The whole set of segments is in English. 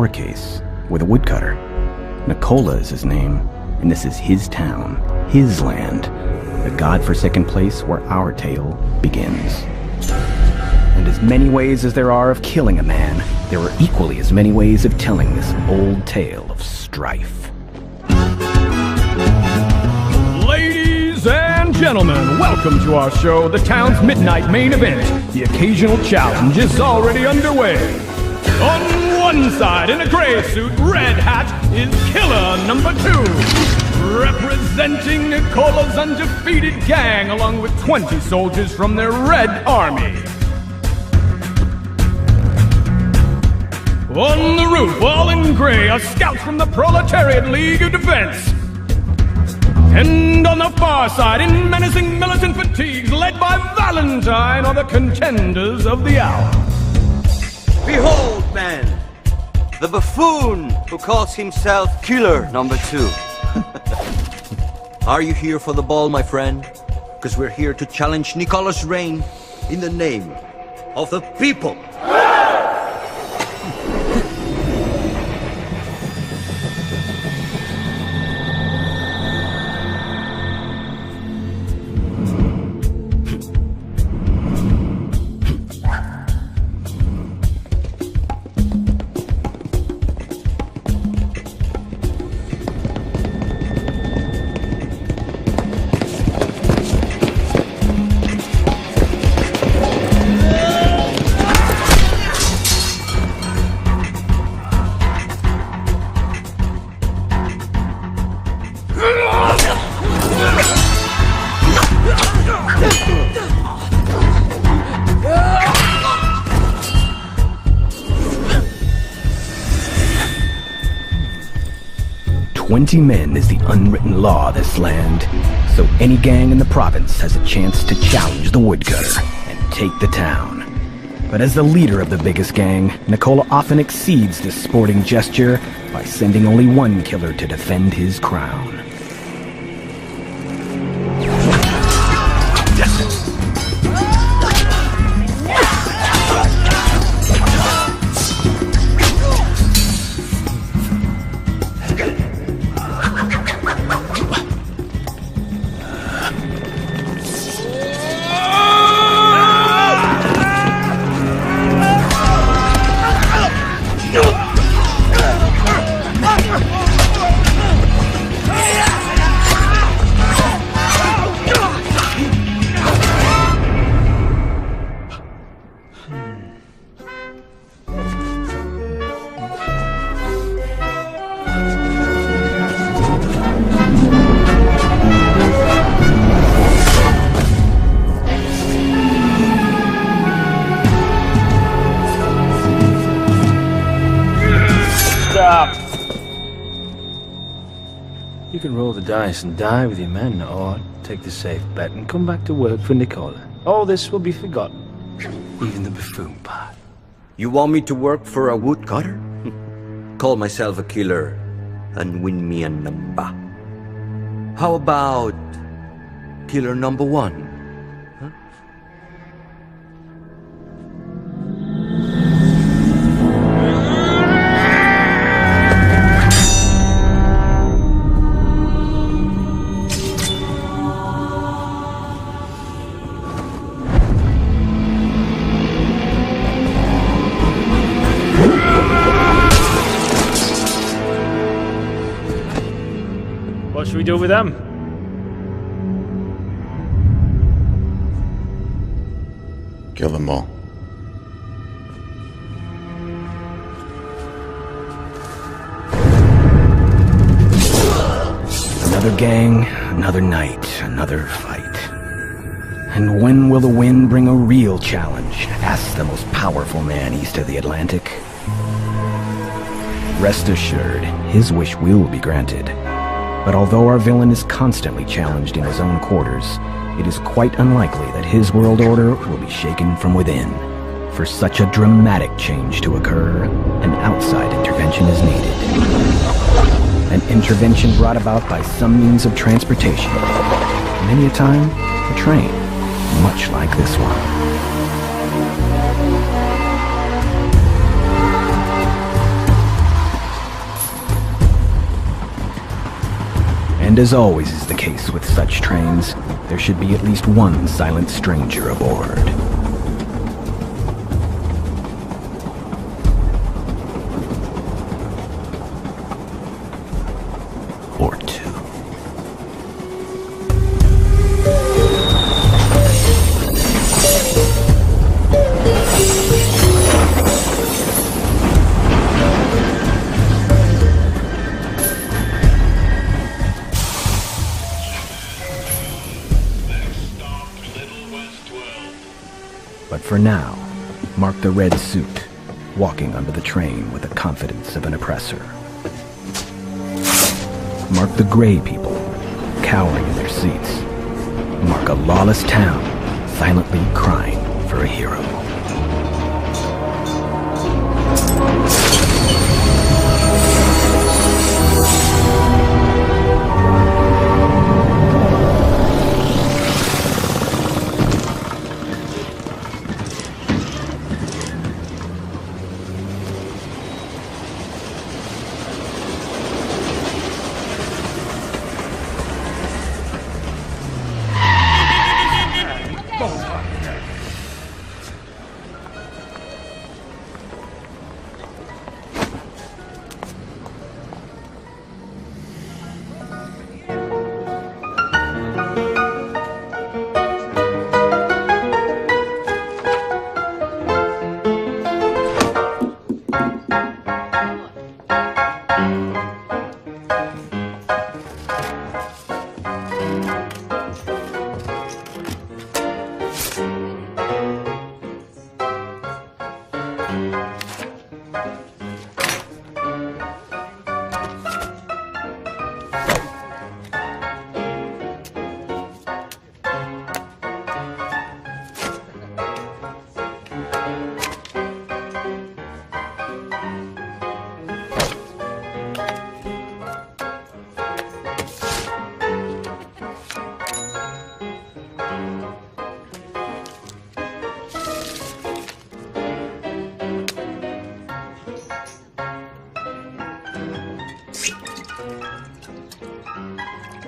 lowercase, with a woodcutter. Nikola is his name, and this is his town, his land, the godforsaken place where our tale begins. And as many ways as there are of killing a man, there are equally as many ways of telling this old tale of strife. Ladies and gentlemen, welcome to our show, the town's midnight main event. The occasional challenge is already underway. On one side, in a gray suit, red hat, is Killer number 2. Representing Nikola's undefeated gang, along with 20 soldiers from their Red Army. On the roof, all in gray, are scouts from the Proletariat League of Defense. And on the far side, in menacing militant fatigues, led by Valentine, are the contenders of the hour. Behold, man, the buffoon who calls himself Killer number 2. Are you here for the ball, my friend? Because we're here to challenge Nikola's reign in the name of the people. 20 men is the unwritten law of this land, so any gang in the province has a chance to challenge the woodcutter and take the town. But as the leader of the biggest gang, Nikola often exceeds this sporting gesture by sending only one killer to defend his crown. You can roll the dice and die with your men, or take the safe bet and come back to work for Nikola. All this will be forgotten, even the buffoon part. You want me to work for a woodcutter? Call myself a killer and win me a number. How about killer number 1? What should we do with them? Kill them all. Another gang, another night, another fight. And when will the wind bring a real challenge? Asks the most powerful man east of the Atlantic. Rest assured, his wish will be granted. But although our villain is constantly challenged in his own quarters, it is quite unlikely that his world order will be shaken from within. For such a dramatic change to occur, an outside intervention is needed. An intervention brought about by some means of transportation. Many a time, a train, much like this one. And as always is the case with such trains, there should be at least one silent stranger aboard. Or two. But for now, mark the red suit, walking under the train with the confidence of an oppressor. Mark the gray people, cowering in their seats. Mark a lawless town, silently crying for a hero.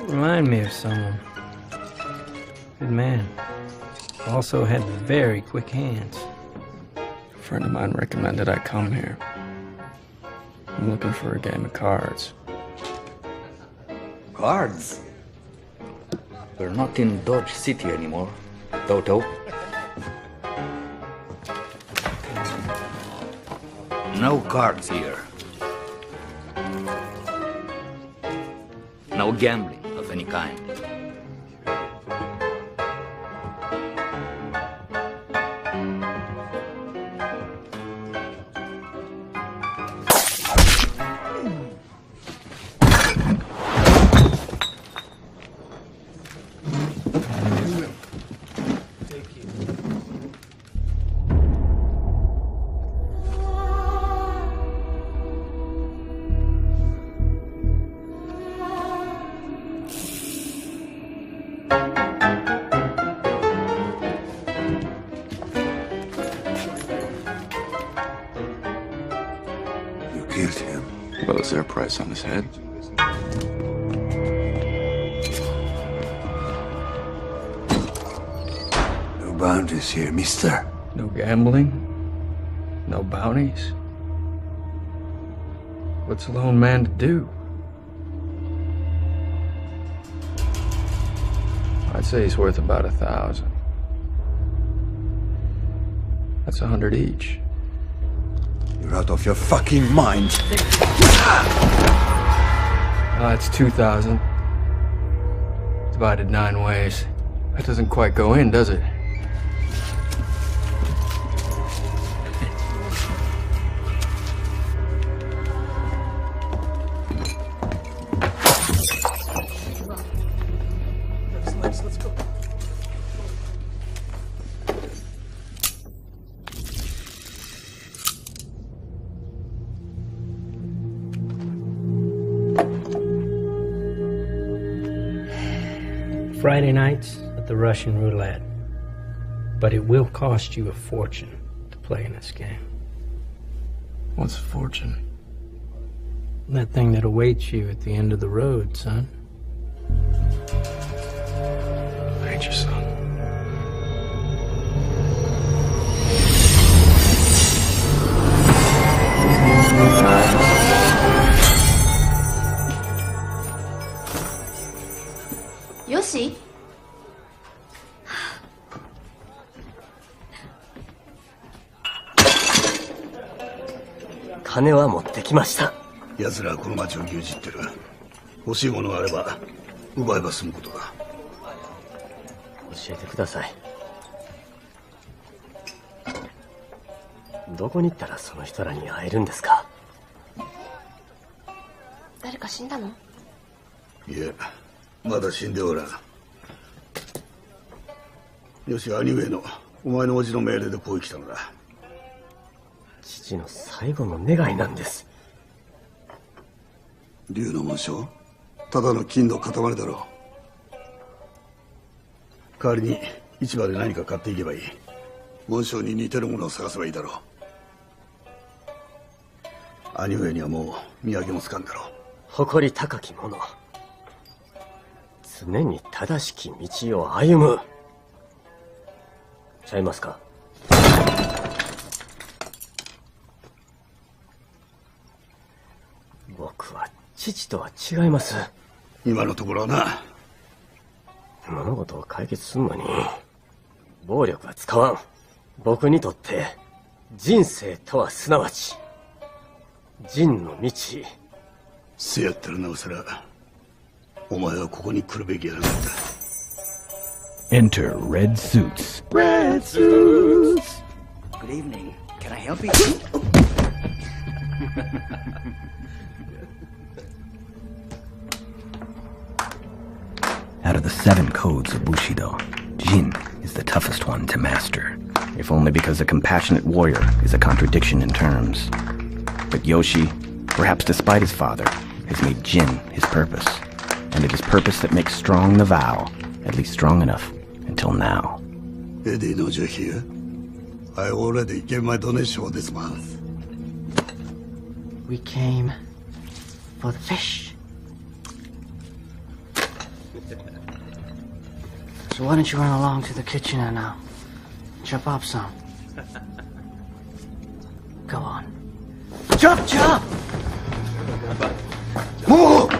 Remind me of someone. Good man. Also had very quick hands. A friend of mine recommended I come here. I'm looking for a game of cards. Cards? We're not in Dodge City anymore, Toto. No cards here. No gambling of any kind. Killed him. Well, is there a price on his head? No bounties here, mister. No gambling? No bounties? What's a lone man to do? I'd say he's worth about 1,000. That's 100 each. You're out of your fucking mind. It's 2,000. Divided 9 ways. That doesn't quite go in, does it? Let's go. Friday nights at the Russian roulette. But it will cost you a fortune to play in this game. What's a fortune? That thing that awaits you at the end of the road, son. Major, son. Yoshi? 金は持ってきました。奴らはこの町を牛耳ってる。欲しいものがあれば奪えば済むことだ。教えてください。どこに行ったらその人らに会えるんですか？誰か死んだの？いえ、まだ死んでおらん。よし、兄上のお前の叔父の命令でこう来たのだ。父の最後の願いなんです。竜の紋章、ただの金の塊だろう。代わりに市場で何か買っていけばいい。紋章に似てるものを探せばいいだろう。兄上にはもう土産もつかんだろう。誇り高き者、常に正しき道を歩む。ちゃいますか？僕は父とは違います。今のところはな。物事を解決するのに暴力は使わん。僕にとって人生とはすなわち仁の道。せやったらなおさらお前はここに来るべきやなかった。 Enter Red Suits. Red Suits! Good evening. Can I help you? Out of the 7 codes of Bushido, Jin is the toughest one to master, if only because a compassionate warrior is a contradiction in terms. But Yoshi, perhaps despite his father, has made Jin his purpose, and it is purpose that makes strong the vow, at least strong enough until now. Eddie knows you're here. I already gave my donation this month. We came for the fish. So why don't you run along to the kitchen and chop up some? Go on. Chop, chop! Move!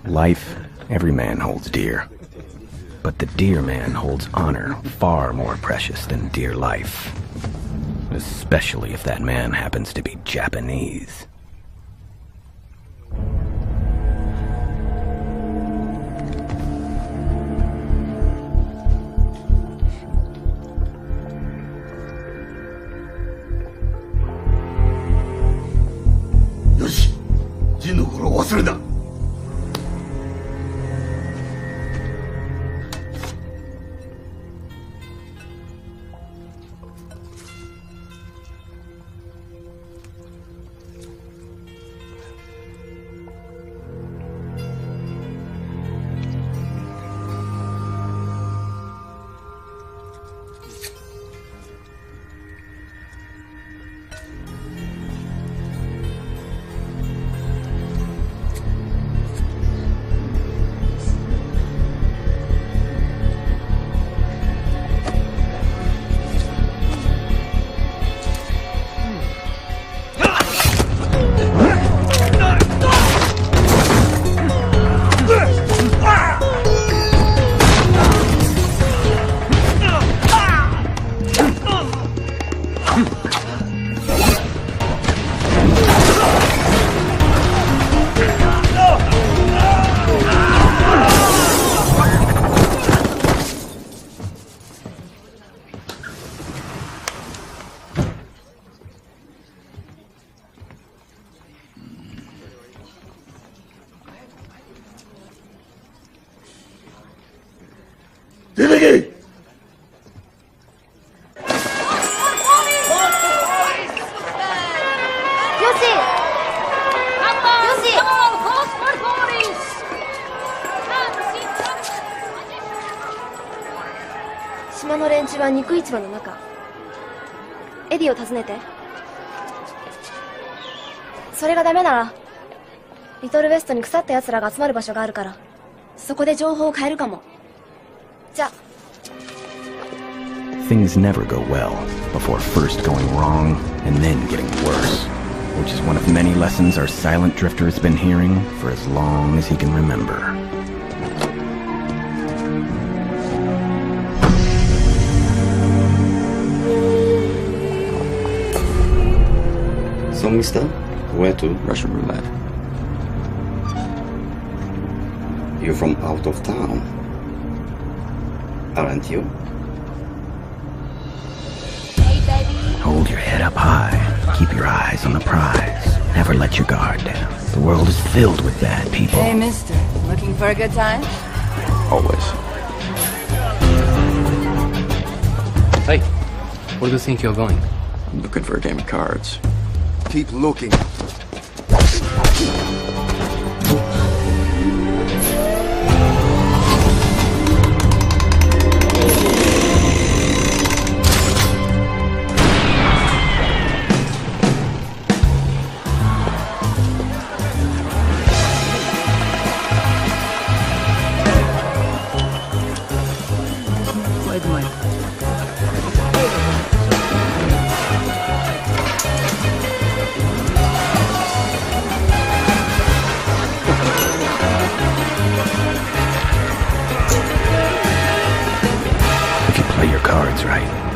Life, every man holds dear. But the dear man holds honor far more precious than dear life. Especially if that man happens to be Japanese. Yoshi! ジンの頃を忘れた。出てけ！よし！島の連中は肉市場の中。エディを訪ねて。それがダメならリトルウェストに腐った奴らが集まる場所があるから、そこで情報を変えるかも。じゃあ。Things never go well before first going wrong and then getting worse, which is one of many lessons our silent drifter has been hearing for as long as he can remember. So, mister, where to? Russian roulette. You're from out of town, aren't you? Hold your head up high. Keep your eyes on the prize. Never let your guard down. The world is filled with bad people. Hey, mister. Looking for a good time? Always. Hey, where do you think you're going? I'm looking for a game of cards. Keep looking.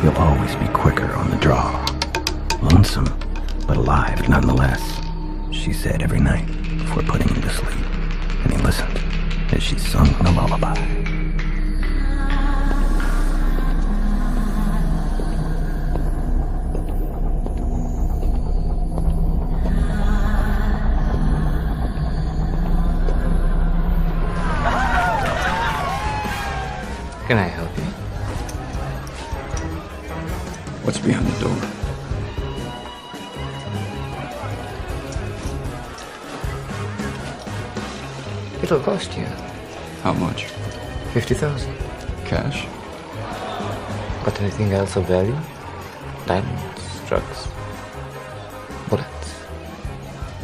You'll always be quicker on the draw. Lonesome, but alive nonetheless, she said every night before putting him to sleep. And he listened as she sung the lullaby. Can I help you? What's behind the door? It'll cost you. How much? 50,000. Cash? Got anything else of value? Diamonds, drugs, bullets.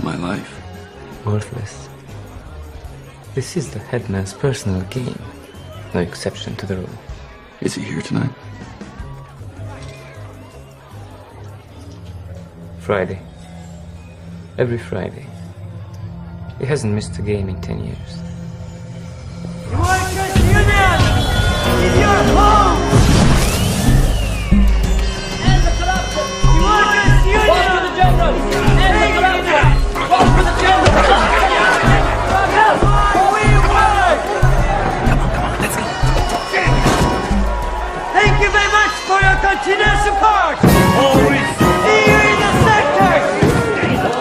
My life. Worthless. This is the headman's personal game. No exception to the rule. Is he here tonight? Friday. Every Friday. He hasn't missed a game in 10 years. Workers' Union! In your home! And the corruption! Workers' Union! Walk for the general! And the corruption! Walk for the general! We work! Come on, let's go. Thank you very much for your continued support! Always! See you in the sector! Thank you!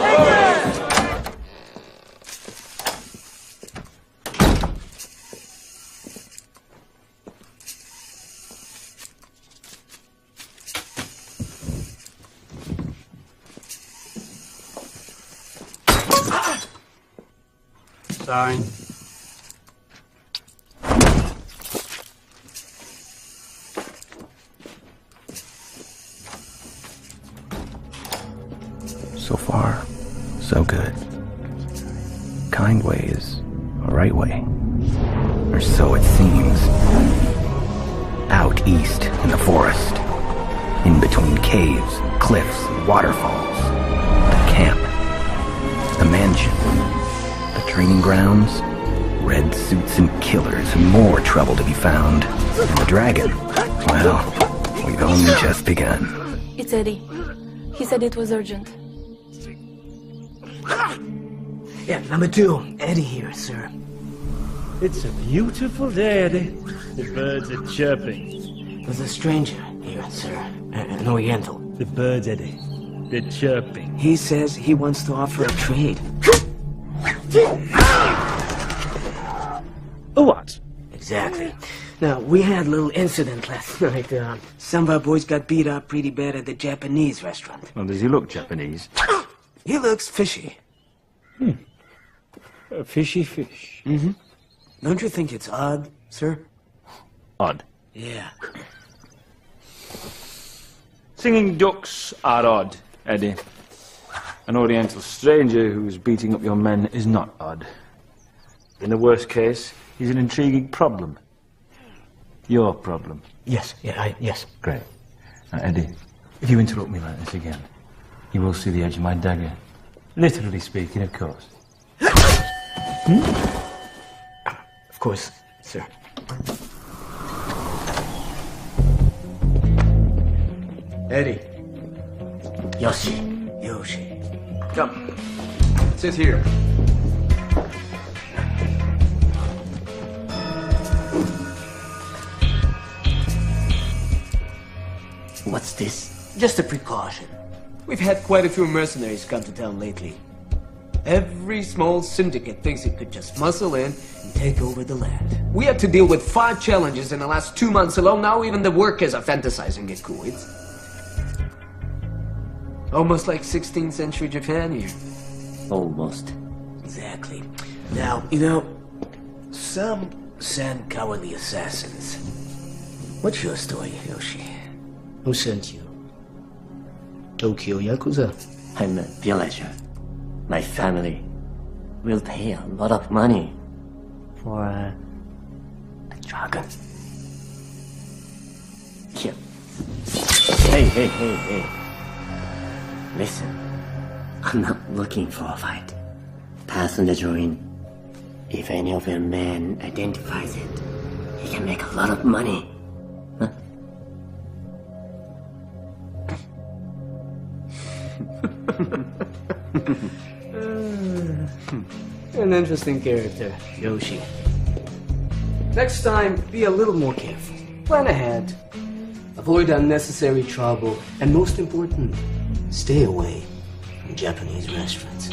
Sorry. So far, so good. Kind way is a right way. Or so it seems. Out east in the forest. In between caves, cliffs, and waterfalls. The camp. The mansion. The training grounds. Red suits and killers and more trouble to be found. And the dragon. Well, we've only just begun. It's Eddie. He said it was urgent. Yeah, number 2. Eddie here, sir. It's a beautiful day, Eddie. The birds are chirping. There's a stranger here, sir. An Oriental. The birds, Eddie. They're chirping. He says he wants to offer a trade. A what? Exactly. Now, we had a little incident last night. Some of our boys got beat up pretty bad at the Japanese restaurant. Well, does he look Japanese? He looks fishy. A fishy fish. Mm-hmm. Don't you think it's odd, sir? Odd. Yeah. Singing ducks are odd, Eddie. An Oriental stranger who's beating up your men is not odd. In the worst case, he's an intriguing problem. Your problem. Yes, yes. Great. Now, Eddie, if you interrupt me like this again, you will see the edge of my dagger. Literally speaking, of course. Of course, sir. Eddie. Yoshi. Come. Sit here. What's this? Just a precaution. We've had quite a few mercenaries come to town lately. Every small syndicate thinks it could just muscle in and take over the land. We had to deal with 5 challenges in the last 2 months alone. Now even the workers are fantasizing it cool. It's almost like 16th century Japan here. Almost. Exactly. Now, you know, some send cowardly assassins. What's your story, Yoshi? Who sent you? Tokyo Yakuza. I'm a villager. My family will pay a lot of money for a dragon. Here. Hey. Listen, I'm not looking for a fight. Pass on the drawing. If any of your men identifies it, he can make a lot of money. Huh? An interesting character, Yoshi. Next time, be a little more careful. Plan ahead. Avoid unnecessary trouble. And most important, stay away from Japanese restaurants.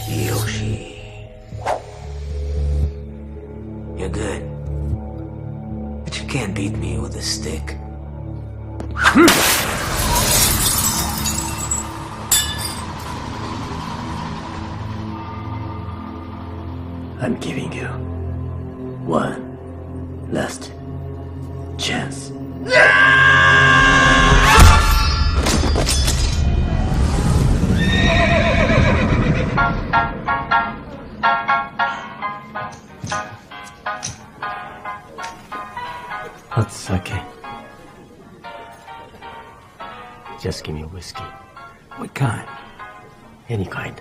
Yoshi. You're good. But you can't beat me with a stick. I'm giving you one last chance. Hot sake. Just give me a whiskey. What kind? Any kind.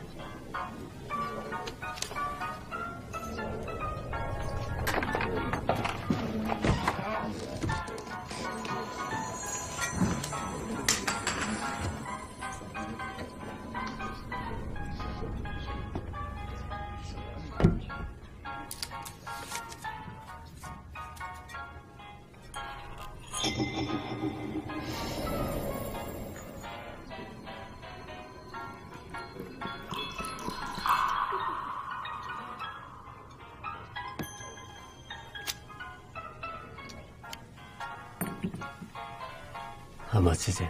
How much is it?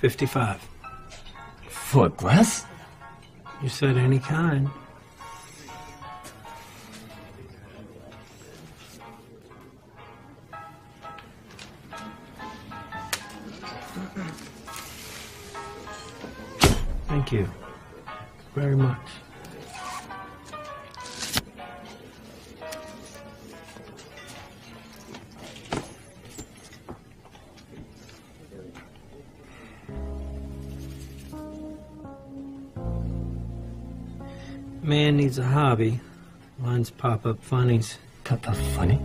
55. For a glass? You said any kind. Thank you very much. Man needs a hobby. Mine's pop-up funnies. Pop-up funny?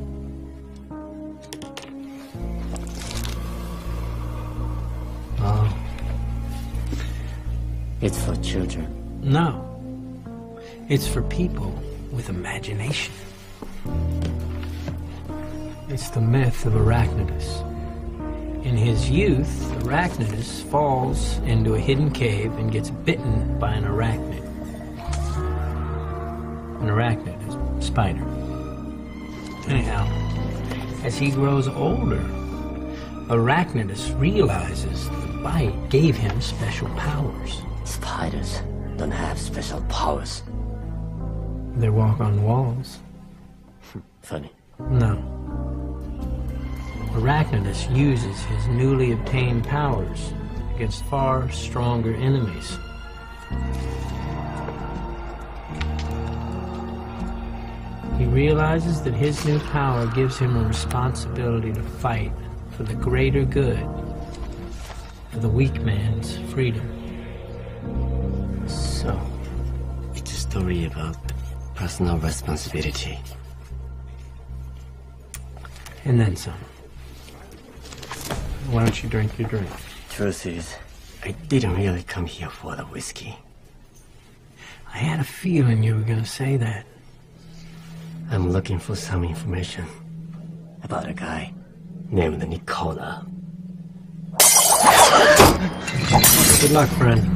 Oh. It's for children. No. It's for people with imagination. It's the myth of Arachnidus. In his youth, Arachnidus falls into a hidden cave and gets bitten by an arachnid. An arachnid is a spider. Anyhow, as he grows older, Arachnidus realizes the bite gave him special powers. Spiders don't have special powers. They walk on walls. Funny. No. Arachnidus uses his newly obtained powers against far stronger enemies. He realizes that his new power gives him a responsibility to fight for the greater good, for the weak man's freedom. So, it's a story about personal responsibility. And then some. Why don't you drink your drink? Truth is, I didn't really come here for the whiskey. I had a feeling you were gonna say that. I'm looking for some information about a guy named Nicola. Good luck, friend.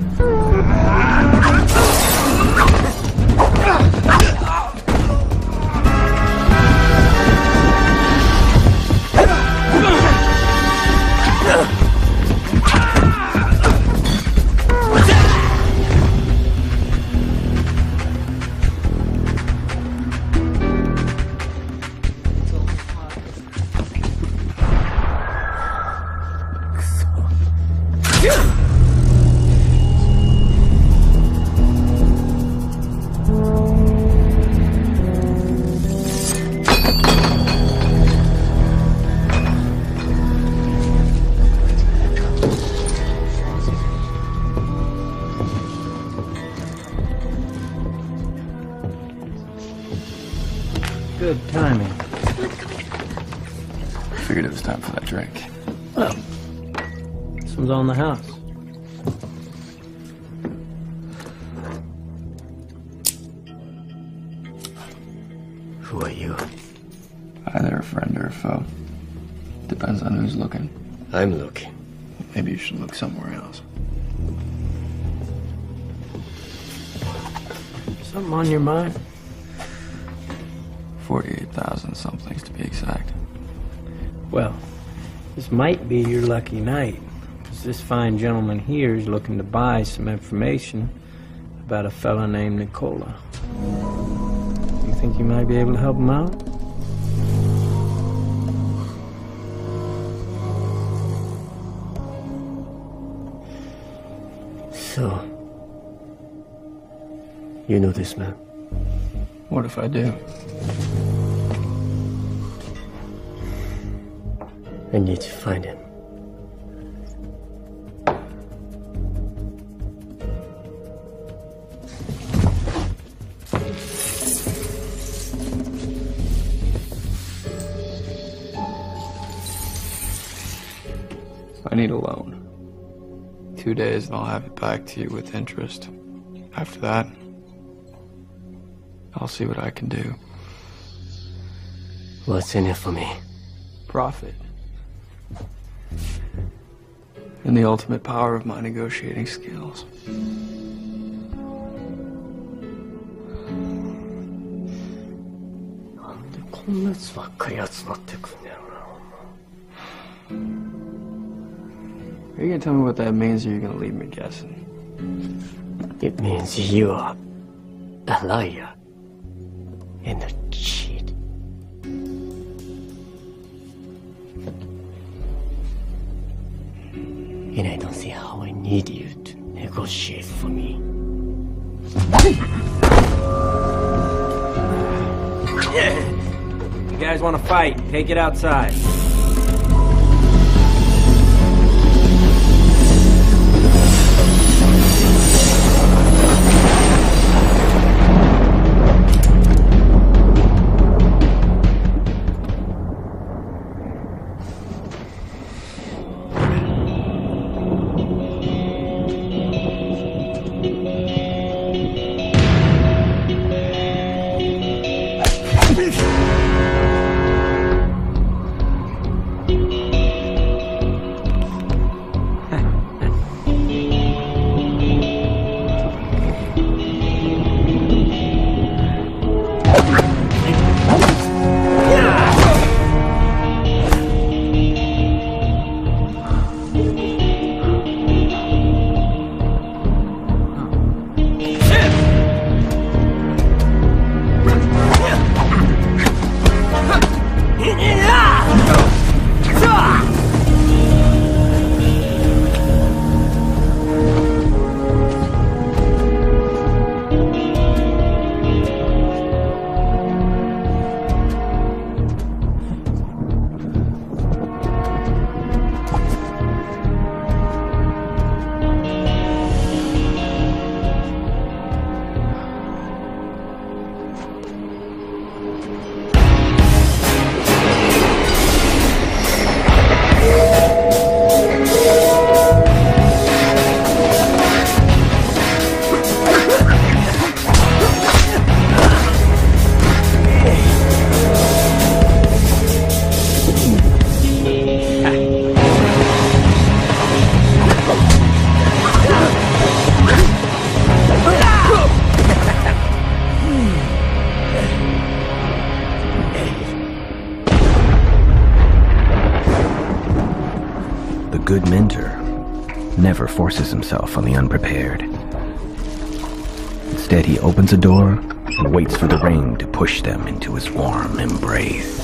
Good timing. Figured it was time for that drink. Well, this one's on the house. Who are you? Either a friend or a foe. Depends on who's looking. I'm looking. Maybe you should look somewhere else. Something on your mind? 48,000 somethings to be exact. Well, this might be your lucky night, because this fine gentleman here is looking to buy some information about a fella named Nicola. You think you might be able to help him out? So, you know this man? What if I do? I need to find him. I need a loan. 2 days and I'll have it back to you with interest. After that, I'll see what I can do. What's in it for me? Profit. And the ultimate power of my negotiating skills. Are you gonna tell me what that means, or are you gonna leave me guessing? It means you are a liar and a cheat. And I don't see how I need you to negotiate for me. You guys want to fight? Take it outside. good mentor never forces himself on the unprepared. Instead, he opens a door and waits for the rain to push them into his warm embrace.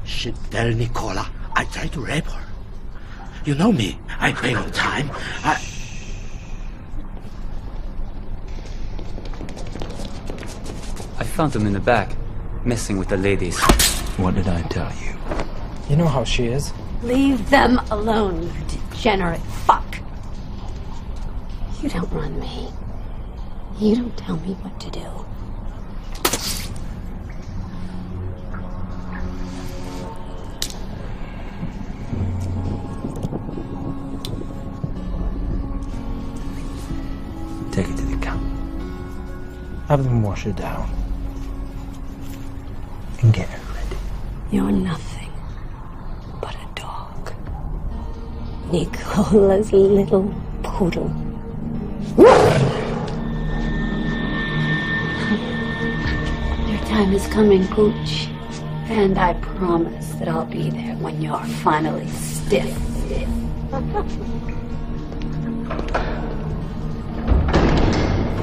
She'd tell Nicola I tried to rape her. You know me. I pay on time. I found them in the back, messing with the ladies. What did I tell you? You know how she is. Leave them alone, you degenerate fuck. You don't run me. You don't tell me what to do. Take it to the camp. Have them wash her down. And get her ready. You're nothing but a dog. Nicola's little poodle. Your time is coming, Pooch. And I promise that I'll be there when you're finally stiff.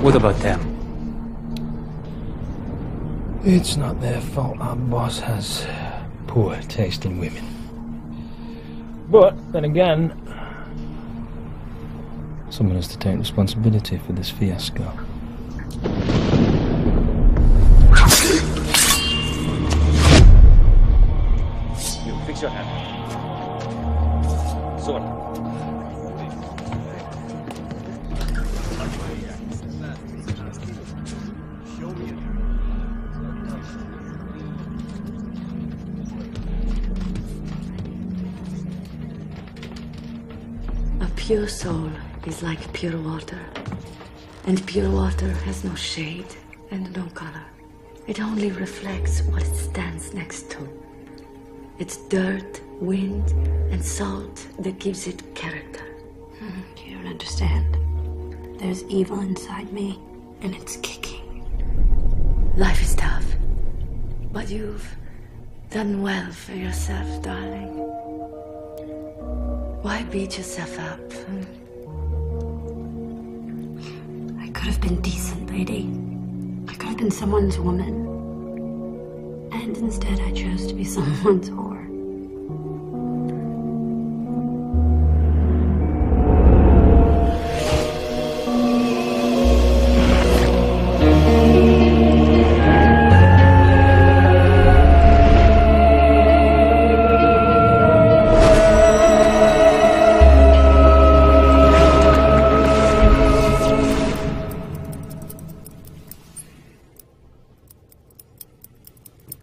What about them? It's not their fault our boss has poor taste in women. But, then again, someone has to take responsibility for this fiasco. You fix your hand. Sword. Pure soul is like pure water, and pure water has no shade and no color. It only reflects what it stands next to. It's dirt, wind, and salt that gives it character. You don't understand. There's evil inside me, and it's kicking. Life is tough, but you've done well for yourself, darling. Why beat yourself up? I could have been decent, lady. I could have been someone's woman. And instead I chose to be someone's whore.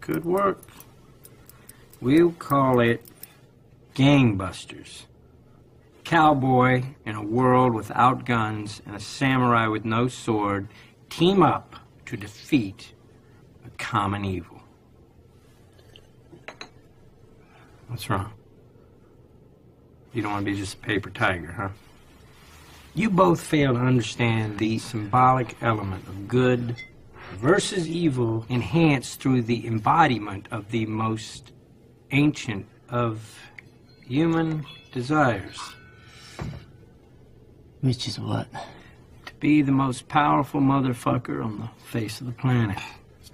Good work. We'll call it Gangbusters. Cowboy in a world without guns and a samurai with no sword team up to defeat a common evil. What's wrong? You don't want to be just a paper tiger, huh? You both fail to understand the symbolic element of good versus evil enhanced through the embodiment of the most ancient of human desires. Which is what? To be the most powerful motherfucker on the face of the planet.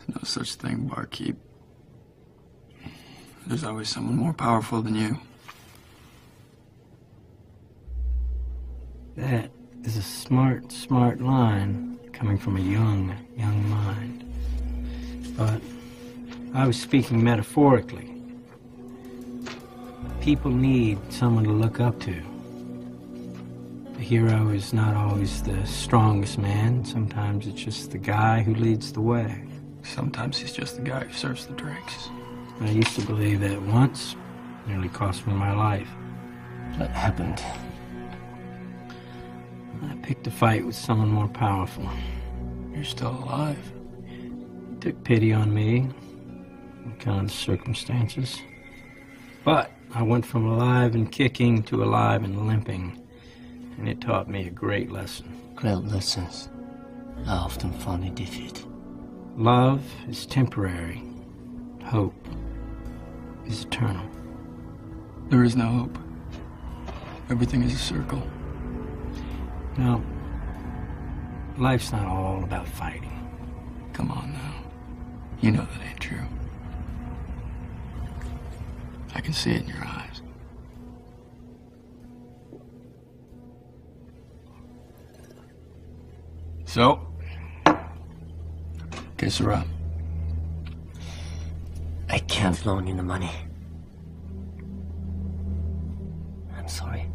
No such thing, barkeep. There's always someone more powerful than you. That is a smart line coming from a young mind. But I was speaking metaphorically. People need someone to look up to. The hero is not always the strongest man. Sometimes it's just the guy who leads the way. Sometimes he's just the guy who serves the drinks. I used to believe that once. It nearly cost me my life. What happened? I picked a fight with someone more powerful. You're still alive. He took pity on me, in kind of circumstances. But I went from alive and kicking to alive and limping, and it taught me a great lesson. Great lessons are often found in defeat. Love is temporary. Hope is eternal. There is no hope. Everything is a circle. No. Life's not all about fighting. Come on now. You know that ain't true. I can see it in your eyes. So, guess we're up. I can't loan you the money. I'm sorry.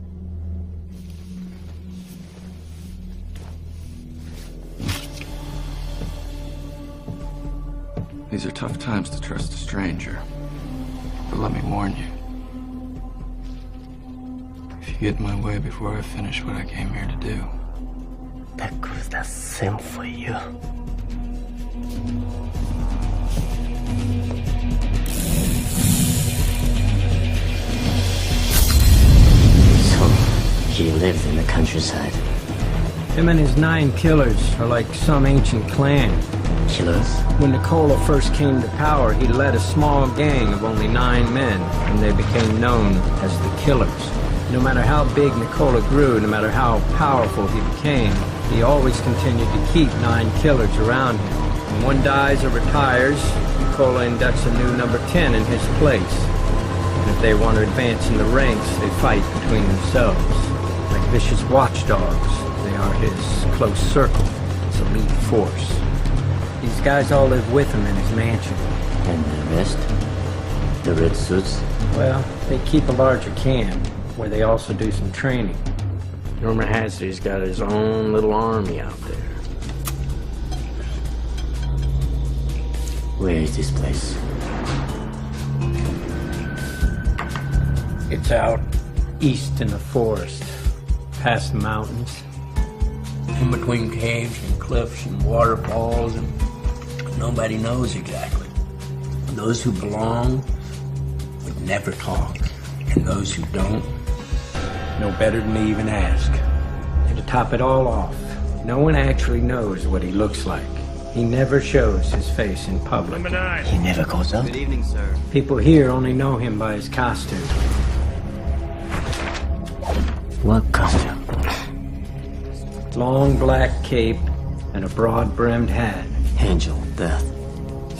These are tough times to trust a stranger. But let me warn you. If you get in my way before I finish what I came here to do. That goes the same for you. So, he lives in the countryside. Him and his 9 killers are like some ancient clan. Killers? When Nicola first came to power, he led a small gang of only 9 men, and they became known as the Killers. No matter how big Nicola grew, no matter how powerful he became, he always continued to keep 9 killers around him. When one dies or retires, Nicola inducts a new number 10 in his place. And if they want to advance in the ranks, they fight between themselves. Like vicious watchdogs, they are his close circle, his elite force. These guys all live with him in his mansion. And the rest? The red suits? Well, they keep a larger camp, where they also do some training. Rumor has it he's got his own little army out there. Where is this place? It's out east in the forest, past the mountains. In between caves and cliffs and waterfalls, and nobody knows exactly. Those who belong would never talk. And those who don't know better than to even ask. And to top it all off, no one actually knows what he looks like. He never shows his face in public. Number 9. He never goes out. Good evening, sir. People here only know him by his costume. What costume? Long black cape and a broad-brimmed hat. Angel death.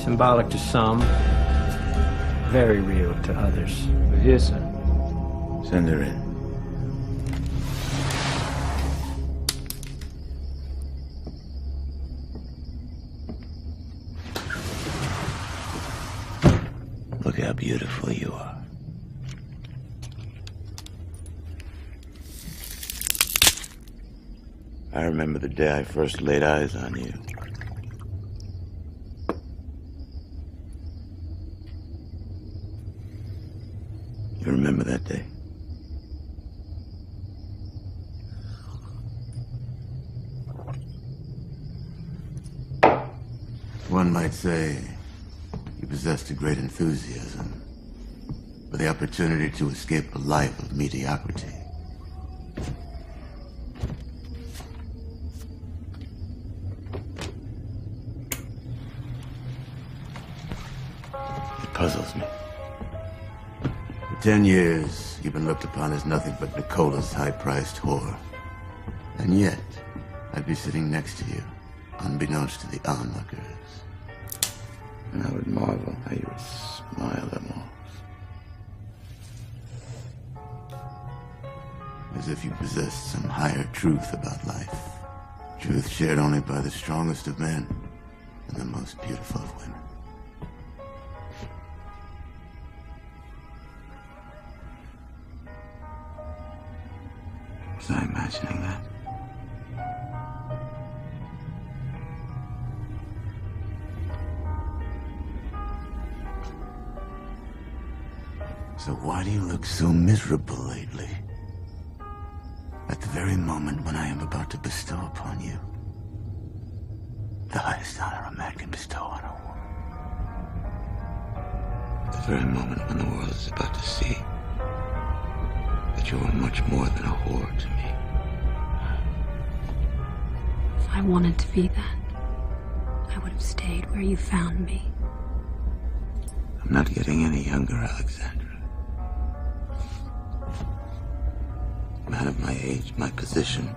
Symbolic to some, very real to others. We're here, sir. Send her in. Look how beautiful you are. I remember the day I first laid eyes on you. You remember that day? One might say you possessed a great enthusiasm for the opportunity to escape a life of mediocrity. It puzzles me. For 10 years, you've been looked upon as nothing but Nicola's high-priced whore. And yet, I'd be sitting next to you, unbeknownst to the onlookers. And I would marvel how you would smile them off. As if you possessed some higher truth about life. Truth shared only by the strongest of men and the most beautiful of women. Was I imagining that? So why do you look so miserable lately? At the very moment when I am about to bestow upon you the highest honor a man can bestow on a woman. At the very moment when the world is about to see that you are much more than a whore to me. If I wanted to be that, I would have stayed where you found me. I'm not getting any younger, Alexandra. A man of my age, my position,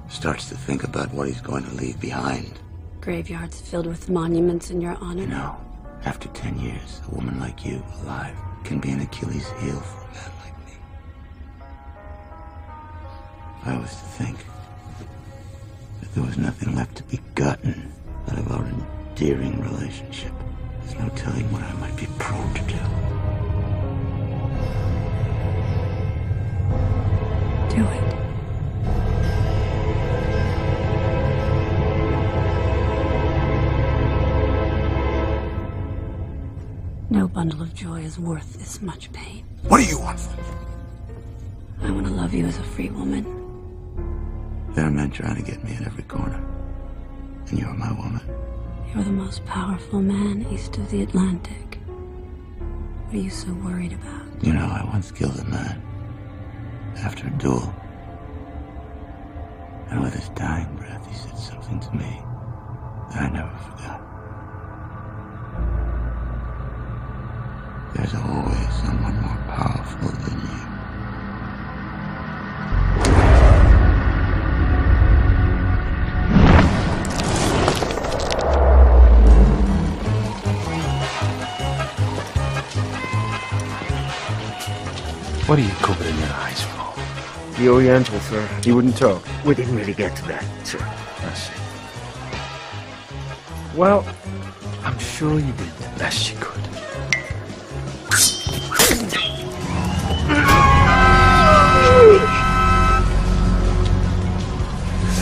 starts to think about what he's going to leave behind. Graveyards filled with monuments in your honor. You know, after 10 years, a woman like you, alive, can be an Achilles' heel for a man like me. If I was to think that there was nothing left to be gotten out of our endearing relationship, there's no telling what I might be prone to do. Do it. No bundle of joy is worth this much pain. What do you want from me? I want to love you as a free woman. There are men trying to get me at every corner. And you're my woman. You're the most powerful man east of the Atlantic. What are you so worried about? You know, I once killed a man. After a duel. And with his dying breath, he said something to me that I never forgot. There's always someone more powerful than you. What are you covered in your eyes for? The Oriental, sir. He wouldn't talk. We didn't really get to that, sir. I see. Well, I'm sure you did the best you could.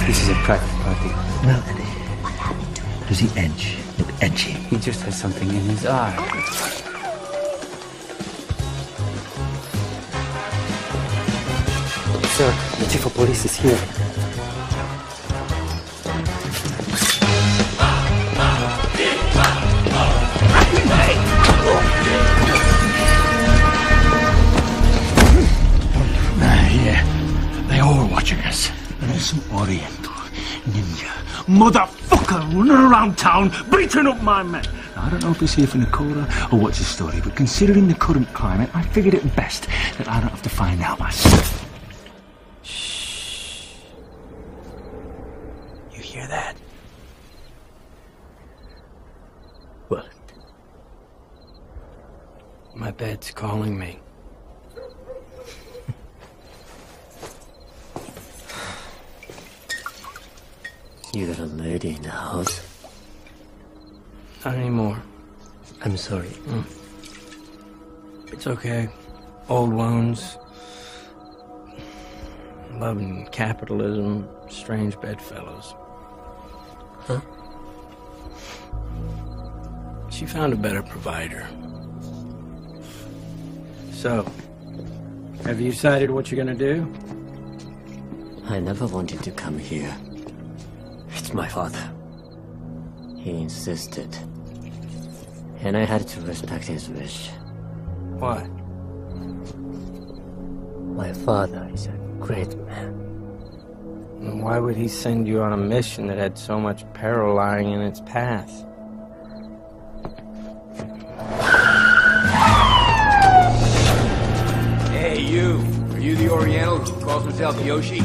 This is a private party. Melody. Does he edge? Look edgy. He just has something in his eye. Sir, the chief of police is here. Oriental, ninja, motherfucker running around town beating up my men. Now, I don't know if he's here for Nicola or what's his story, but considering the current climate, I figured it best that I don't have to find out myself. Shh. You hear that? What? My bed's calling me. You got a lady in the house? Not anymore. I'm sorry. It's okay. Old wounds. Love and capitalism. Strange bedfellows. Huh? She found a better provider. So, have you decided what you're gonna do? I never wanted to come here. It's my father. He insisted. And I had to respect his wish. Why? My father is a great man. And why would he send you on a mission that had so much peril lying in its path? Hey, you. Are you the Oriental who calls himself Yoshi?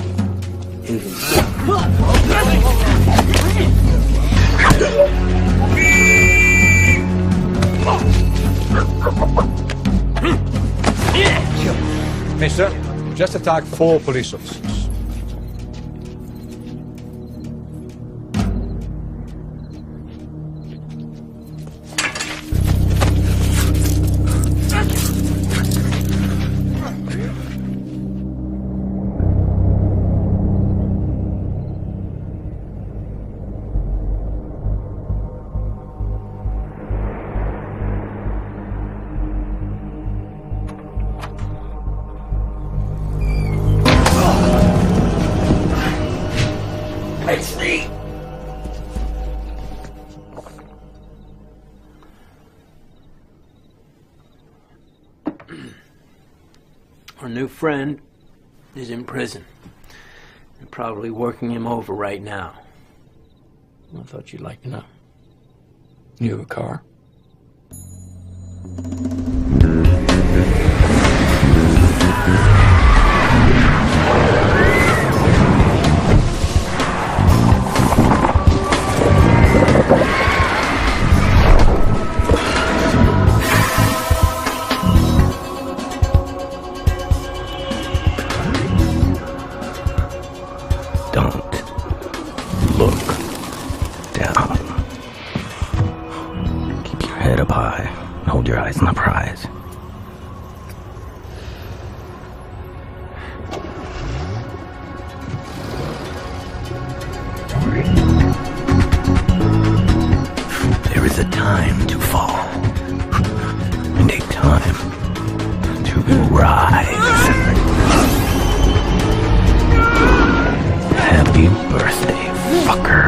Mister, just attacked 4 police officers. Our new friend is in prison. They're probably working him over right now. I thought you'd like to know. You have a car? Head up high. Hold your eyes on the prize. There is a time to fall, and a time to rise. Happy birthday, fucker.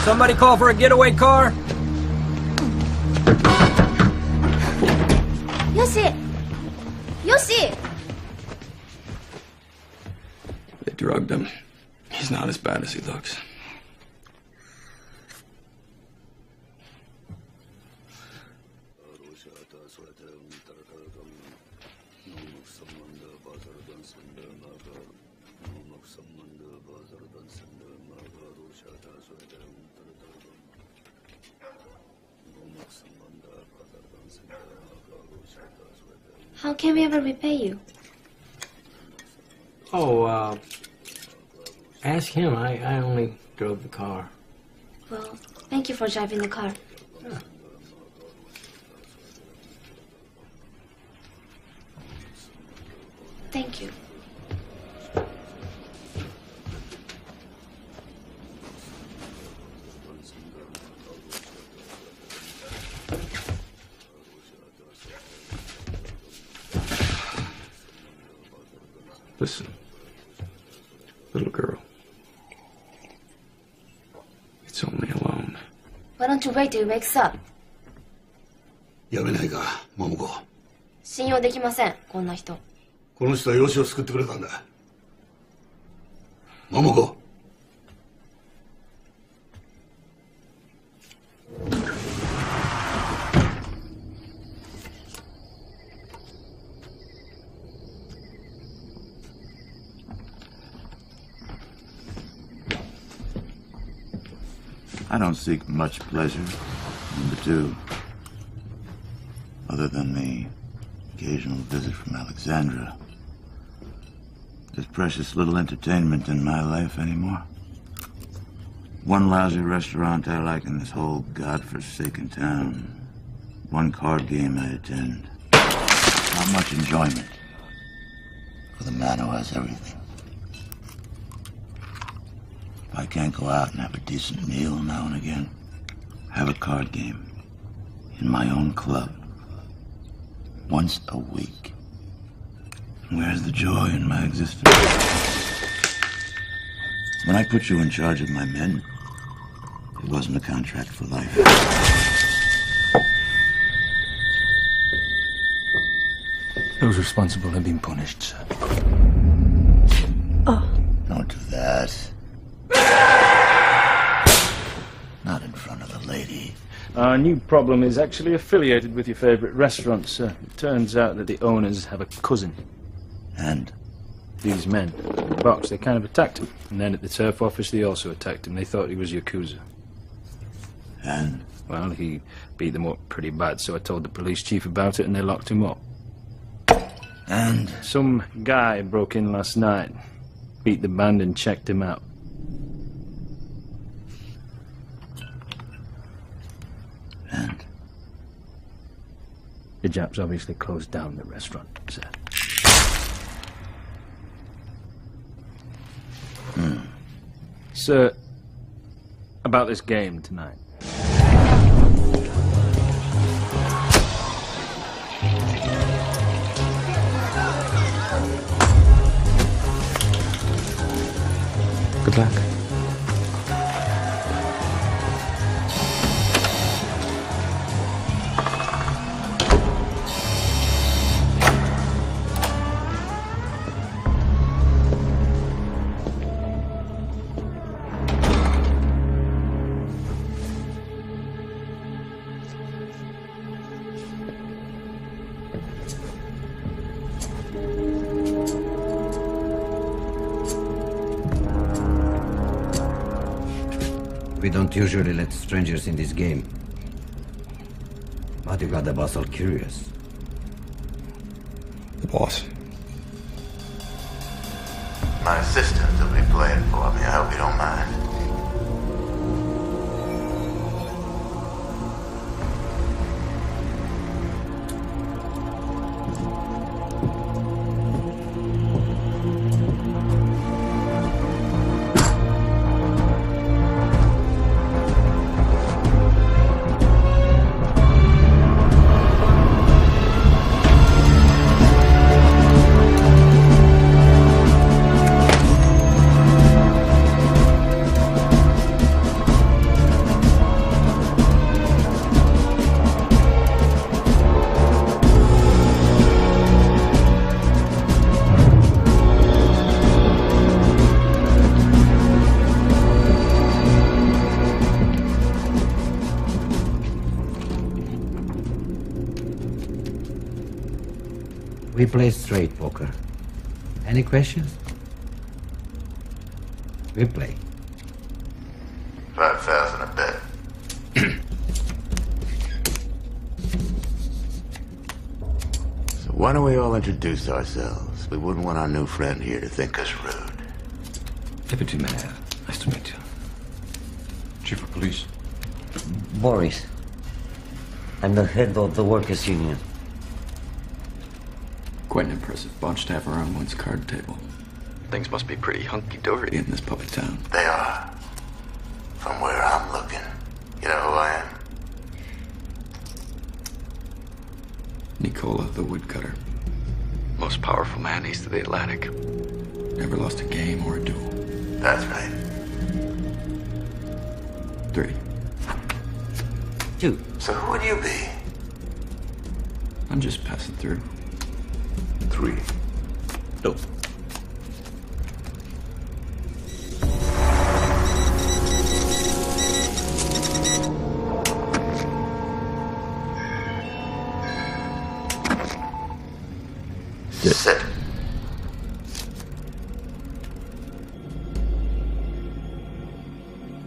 Somebody call for a getaway car? Yoshi! Yoshi! They drugged him. He's not as bad as he looks. How can we ever repay you? Oh, ask him. I only drove the car. Well, thank you for driving the car. Yeah. Thank you. Listen, little girl. It's only a loan. Why don't you wait till he wakes up? やめないか、桃子。信用できません、こんな人。この人は養子を救ってくれたんだ。桃子。I don't seek much pleasure, number two, other than the occasional visit from Alexandra. There's precious little entertainment in my life anymore. One lousy restaurant I like in this whole godforsaken town. One card game I attend. Not much enjoyment for the man who has everything. If I can't go out and have a decent meal now and again, have a card game in my own club once a week, where's the joy in my existence? When I put you in charge of my men, it wasn't a contract for life. Those responsible have been punished, sir. Oh. Don't do that. Not in front of the lady. Our new problem is actually affiliated with your favorite restaurant, sir. It turns out that the owners have a cousin. And? These men, in the box, they kind of attacked him. And then at the turf office, they also attacked him. They thought he was Yakuza. And? Well, he beat them up pretty bad, so I told the police chief about it and they locked him up. And? Some guy broke in last night, beat the band and checked him out. And? The Japs obviously closed down the restaurant, sir. Sir, about this game tonight. Good luck. We don't usually let strangers in this game. But you got the boss all curious. The boss? My assistant will be playing for me. I hope you don't mind. We play straight poker. Any questions? We play. 5,000 a bet. So why don't we all introduce ourselves? We wouldn't want our new friend here to think us rude. Deputy Mayor, nice to meet you. Chief of Police. Boris. I'm the head of the workers' union. Quite an impressive bunch to have around one's card table. Things must be pretty hunky-dory in this puppet town. They are. From where I'm looking. You know who I am? Nicola the Woodcutter. Most powerful man east of the Atlantic. Never lost a game or a duel. That's right. 3. 2. So who would you be? I'm just passing through. 3. No. Sit.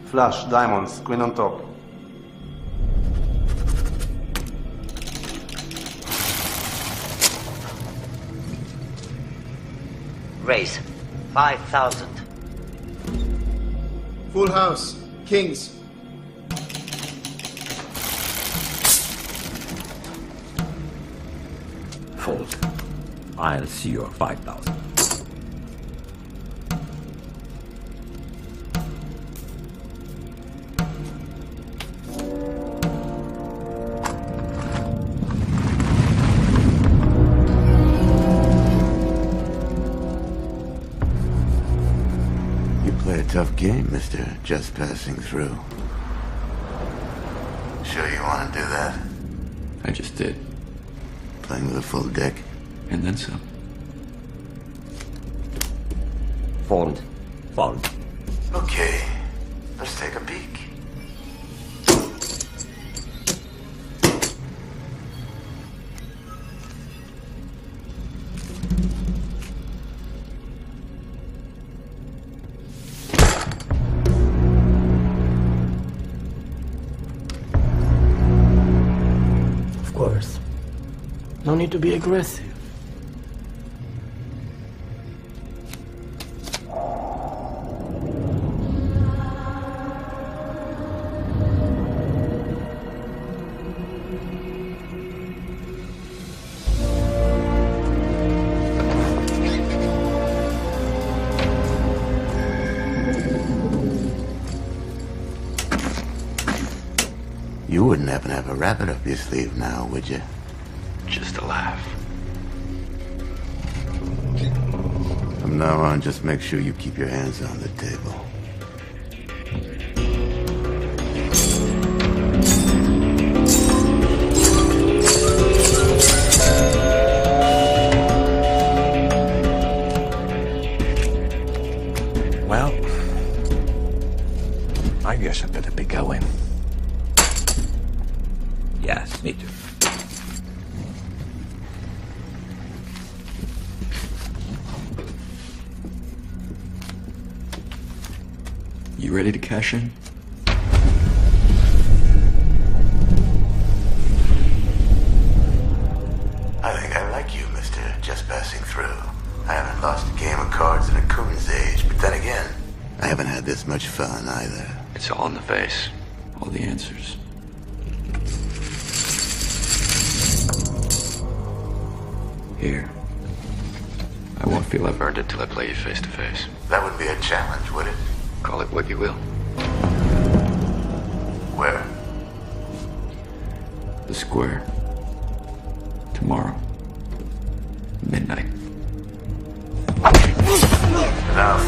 Flush, diamonds, queen on top. Raise. 5,000. Full house, kings. Fold. I'll see your 5,000. You play a tough game, mister. Just passing through. Sure you want to do that? I just did. Playing with a full deck? And then some. Fold. Fold. Okay. Let's take a peek. Of course. No need to be aggressive. You wouldn't happen to have a rabbit up your sleeve now, would you? Just a laugh. From now on, just make sure you keep your hands on the table. Well, I guess I better be going. Yes, me too. You ready to cash in? I think I like you, mister. Just passing through. I haven't lost a game of cards in a coon's age, but then again, I haven't had this much fun either. It's all in the face. All the answers. Here. I won't feel I've earned it till I play you face to face. That wouldn't be a challenge, would it? Call it what you will. Where? The square. Tomorrow. Midnight. Enough.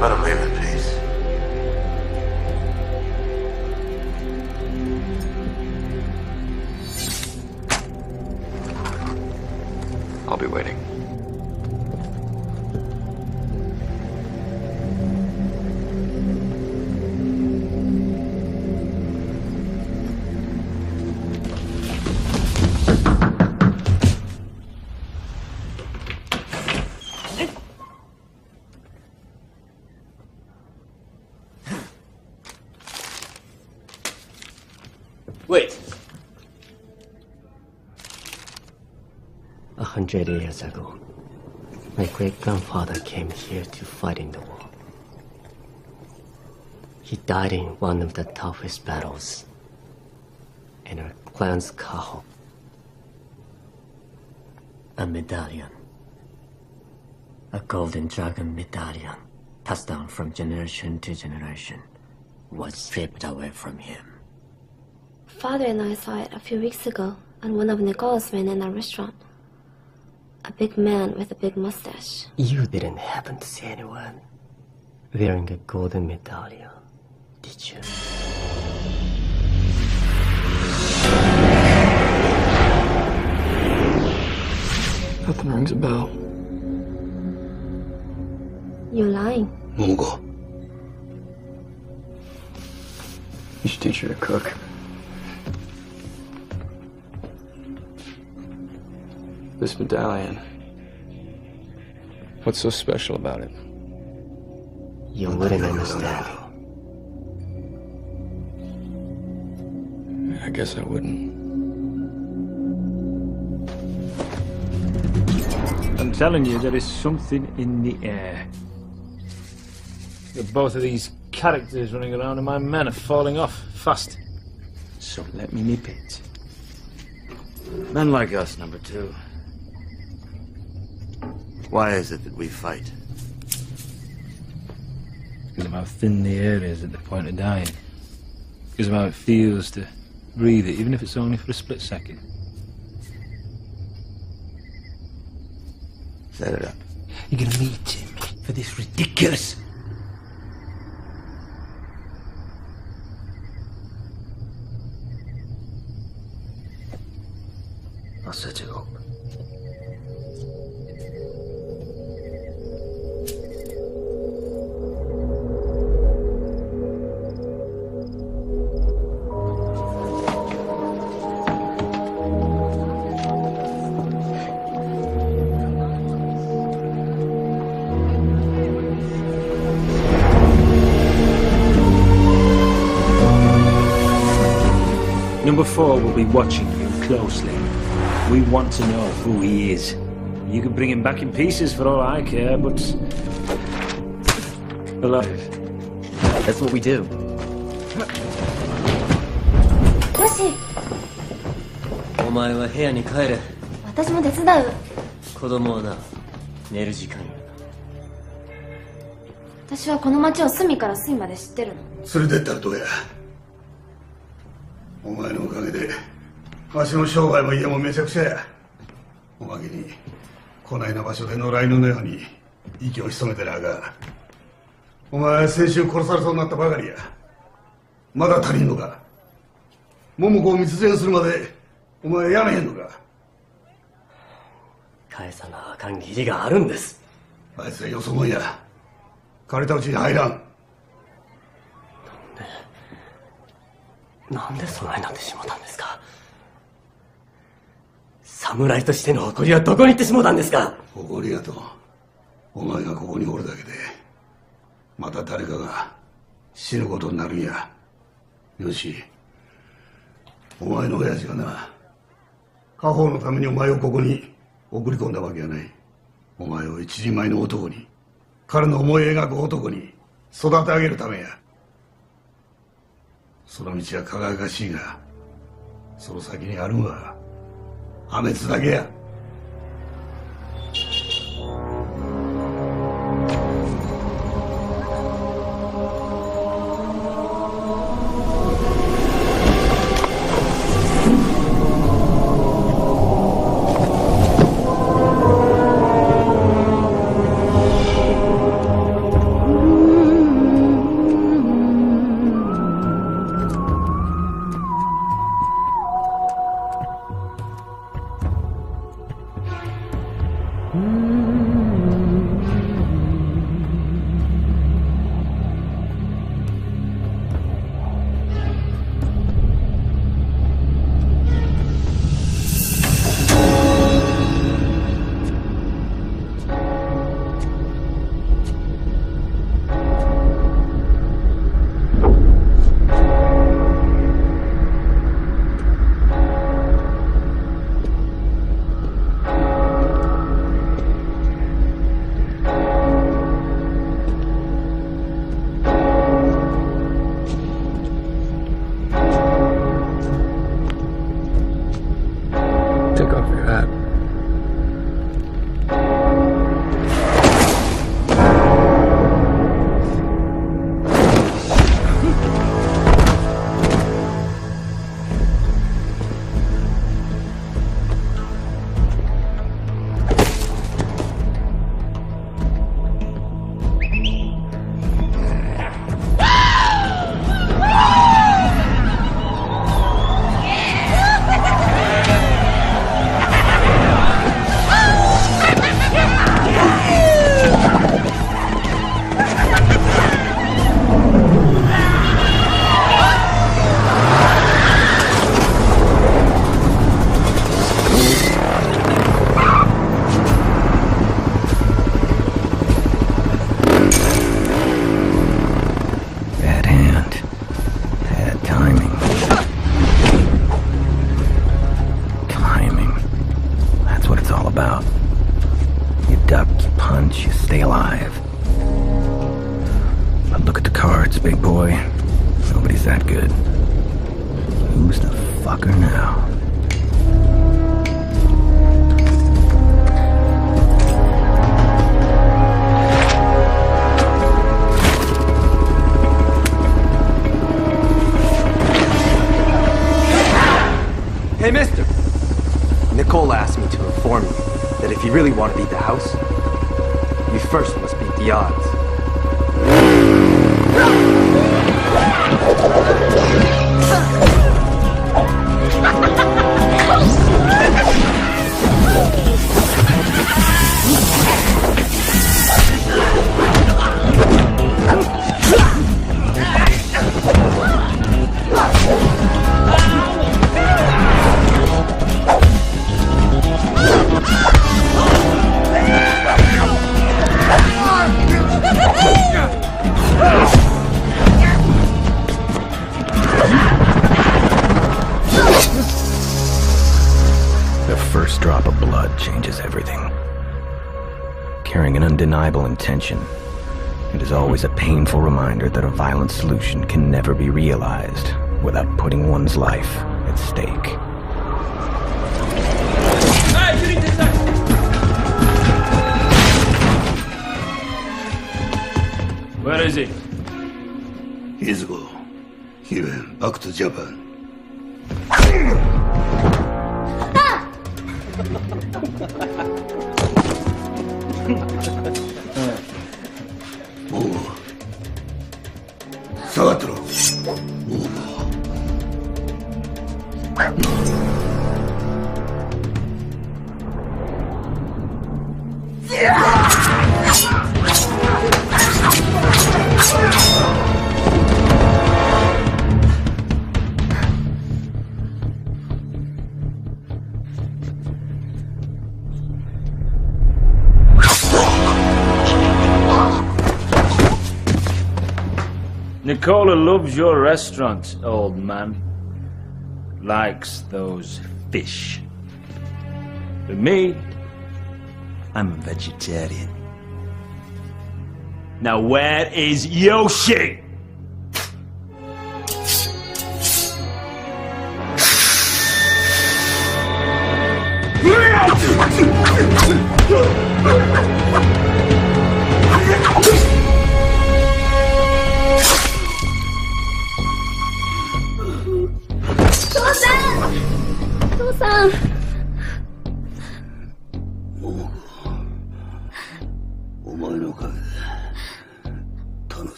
Let him leave in peace. I'll be waiting. Wait. 100 years ago, my great-grandfather came here to fight in the war. He died in one of the toughest battles in our clan's Kaho. A medallion. A golden dragon medallion, passed down from generation to generation, was stripped away from him. Father and I saw it a few weeks ago on one of Nicola's men in a restaurant. A big man with a big mustache. You didn't happen to see anyone wearing a golden medallion, did you? Nothing rings a bell. You're lying. Momoko. You should teach her to cook. This medallion. What's so special about it? You wouldn't understand. I guess I wouldn't. I'm telling you, there is something in the air. Both of these characters running around and my men are falling off fast. So let me nip it. Men like us, number 2. Why is it that we fight? Because of how thin the air is at the point of dying. Because of how it feels to breathe it, even if it's only for a split second. Set it up. You're gonna meet him for this ridiculous... I'll set it up. Number 4 will be watching you closely. We want to know who he is. You can bring him back in pieces for all I care, but... alive. That's what we do. Yoshi! お前は部屋に帰れ。私も手伝う。子供はな、寝る時間よ。私はこの町を隅から隅まで知ってるの。連れてったらどうや。お前のおかげでわしの商売も家もめちゃくちゃや。おまけにこないな場所で野良犬のように息を潜めてなあかん。お前先週殺されそうになったばかりや。まだ足りんのか。桃子を密前するまでお前やめへんのか。返さなあかん義理があるんです。あいつはよそもんや。借りたうちに入らん。なんでそないなってしもたんですか。侍としての誇りはどこに行ってしもたんですか。誇りやとお前がここにおるだけでまた誰かが死ぬことになるんや。よし、お前の親父がな、家宝のためにお前をここに送り込んだわけやない。お前を一人前の男に、彼の思い描く男に育て上げるためや。その道は輝かしいが、その先にあるんは破滅だけや。Look at the cards, big boy. Nobody's that good. Who's the fucker now? Hey, mister! Nicole asked me to inform you that if you really want to beat the house, you first must beat the odds. The first drop of blood changes everything. Carrying an undeniable intention, it is always a painful reminder that a violent solution can never be realized without putting one's life at stake. Where is he? Years ago, he went back to Japan. Momo. Sagatro. Nicola loves your restaurant, old man. Likes those fish. But me, I'm a vegetarian. Now where is Yoshi?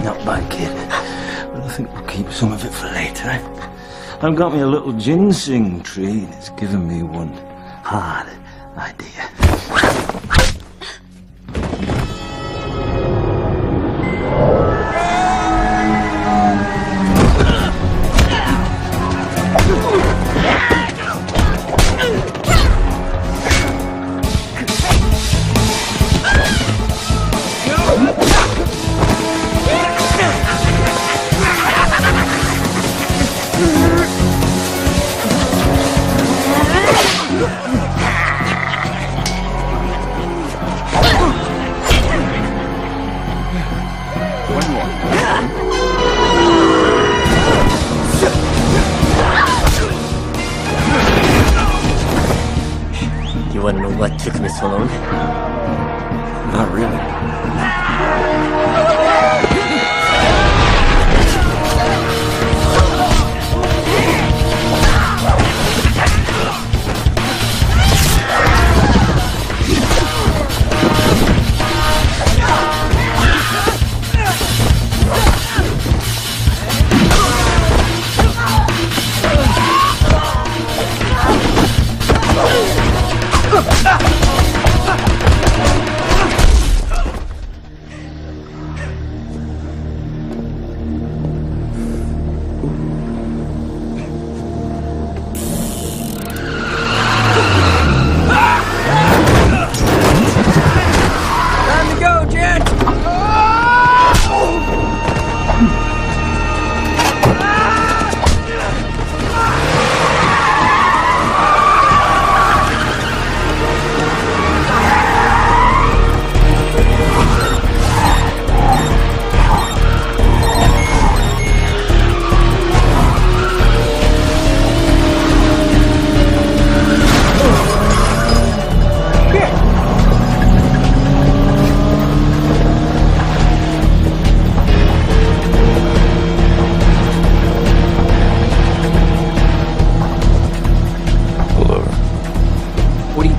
Not bad, kid. But I think we'll keep some of it for later. I've got me a little ginseng tree, and it's given me one hard idea. You wanna know what took me so long? Not really.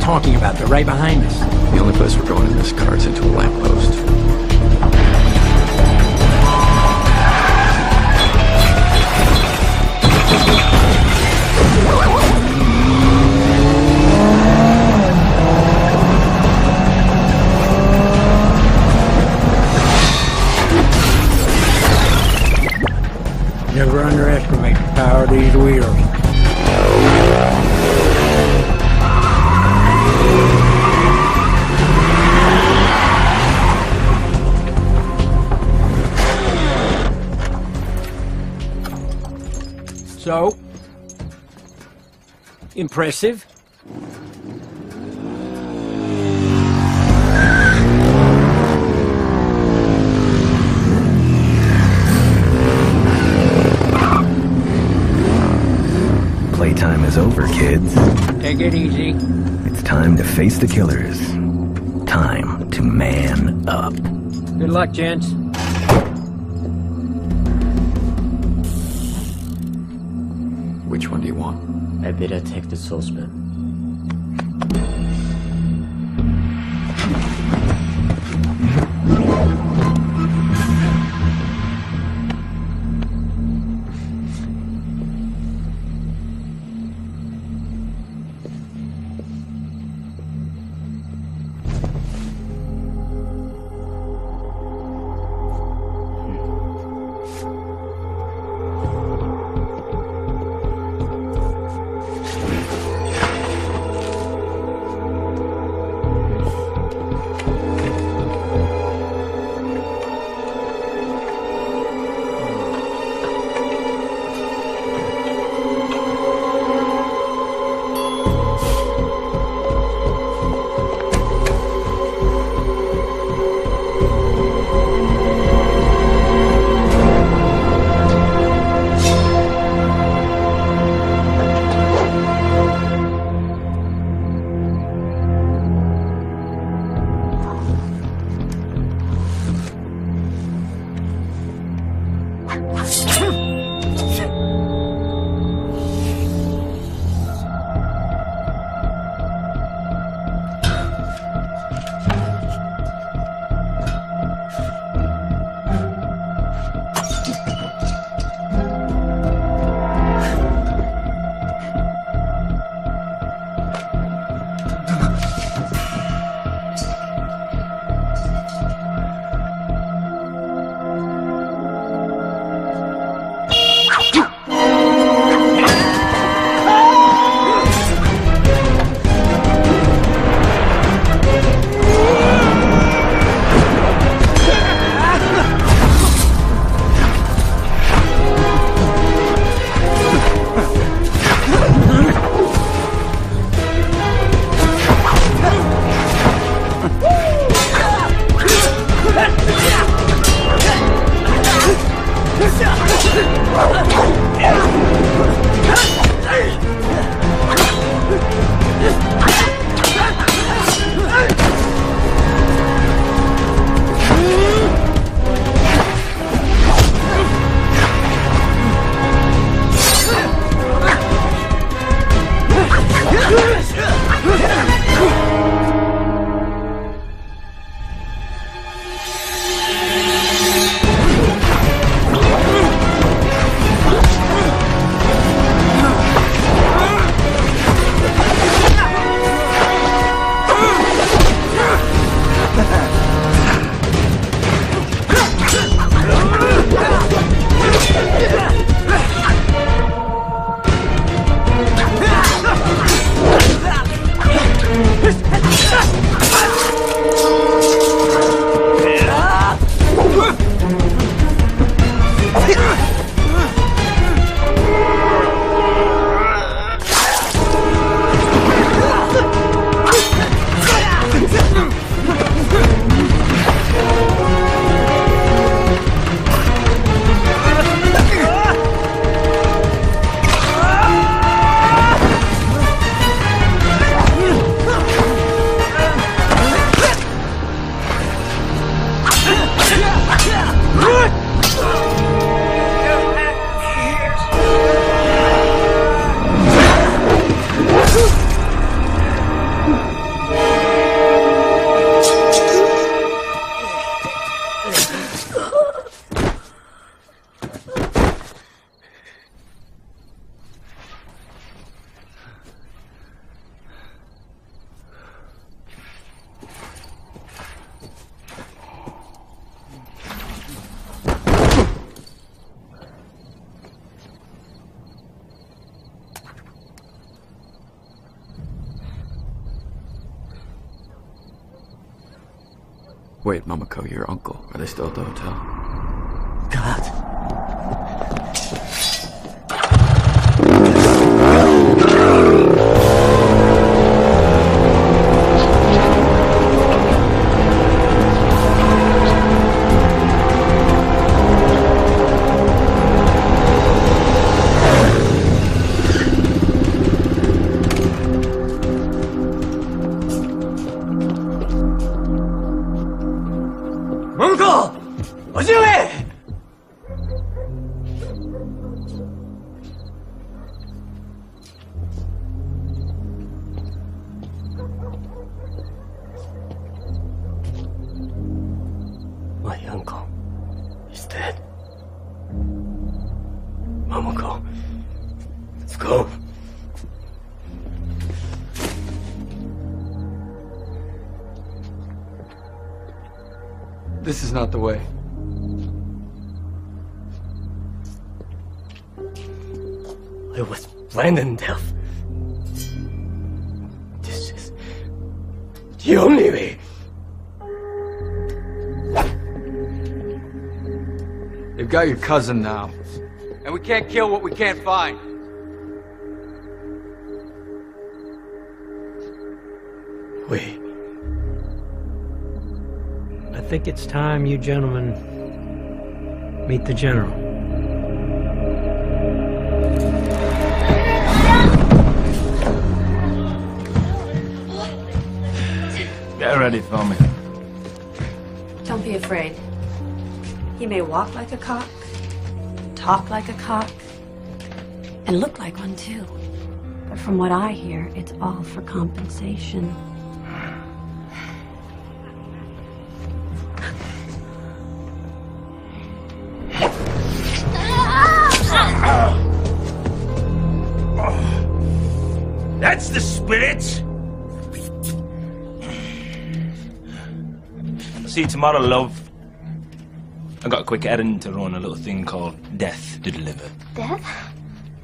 talking about? They're right behind us. The only place we're going in this car is into a lamppost. Never underestimate the power of these wheels. So, impressive? Playtime is over, kids. Take it easy. It's time to face the killers. Time to man up. Good luck, gents. Which one do you want? I better take the saucepan. Wait, Momoko, your uncle. Are they still at the hotel? God. My uncle is dead. Momoko, let's go. This is not the way. I was planning death. This is the only way. They've got your cousin now. And we can't kill what we can't find. Wait. I think it's time you gentlemen meet the general. Get ready for me. Don't be afraid. He may walk like a cock, talk like a cock, and look like one too. But from what I hear, it's all for compensation. That's the spirit! See you tomorrow, love. I got a quick errand to run, a little thing called Death to deliver. Death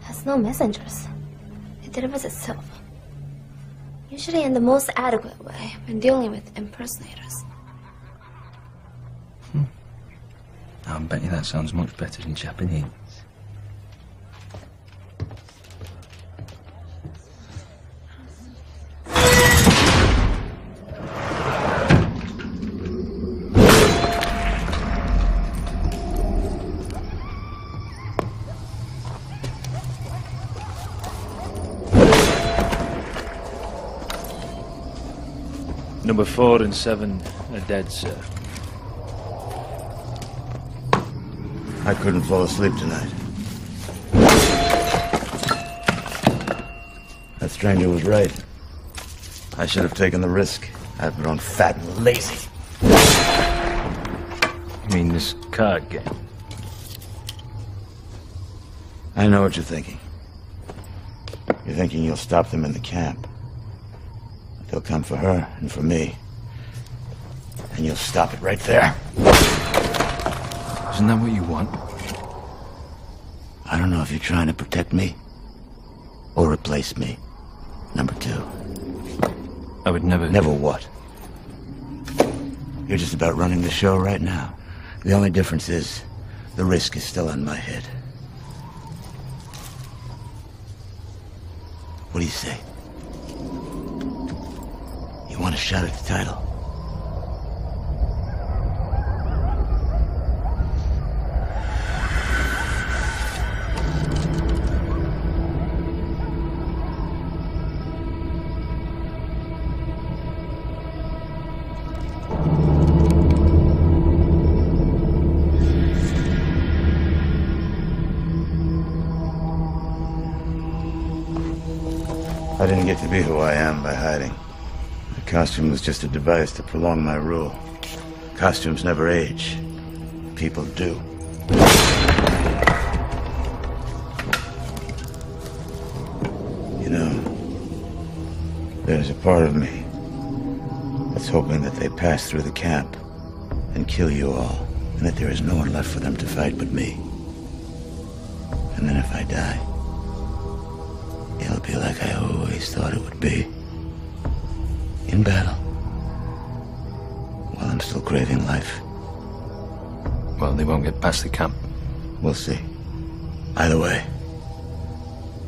has no messengers. It delivers itself. Usually in the most adequate way when dealing with impersonators. I bet you that sounds much better in Japanese. Number 4 and 7 are dead, sir. I couldn't fall asleep tonight. That stranger was right. I should have taken the risk. I've grown fat and lazy. You mean this card game? I know what you're thinking. You're thinking you'll stop them in the camp. They'll come for her and for me. And you'll stop it right there. Isn't that what you want? I don't know if you're trying to protect me or replace me. Number 2. I would never... Never what? You're just about running the show right now. The only difference is the risk is still on my head. What do you say? You want a shot at the title? I didn't get to be who I am by hiding. The costume was just a device to prolong my rule. Costumes never age. People do. You know, there's a part of me that's hoping that they pass through the camp and kill you all, and that there is no one left for them to fight but me. And then if I die, it'll be like I always thought it would be. In battle. While I'm still craving life. Well, they won't get past the camp. We'll see. Either way,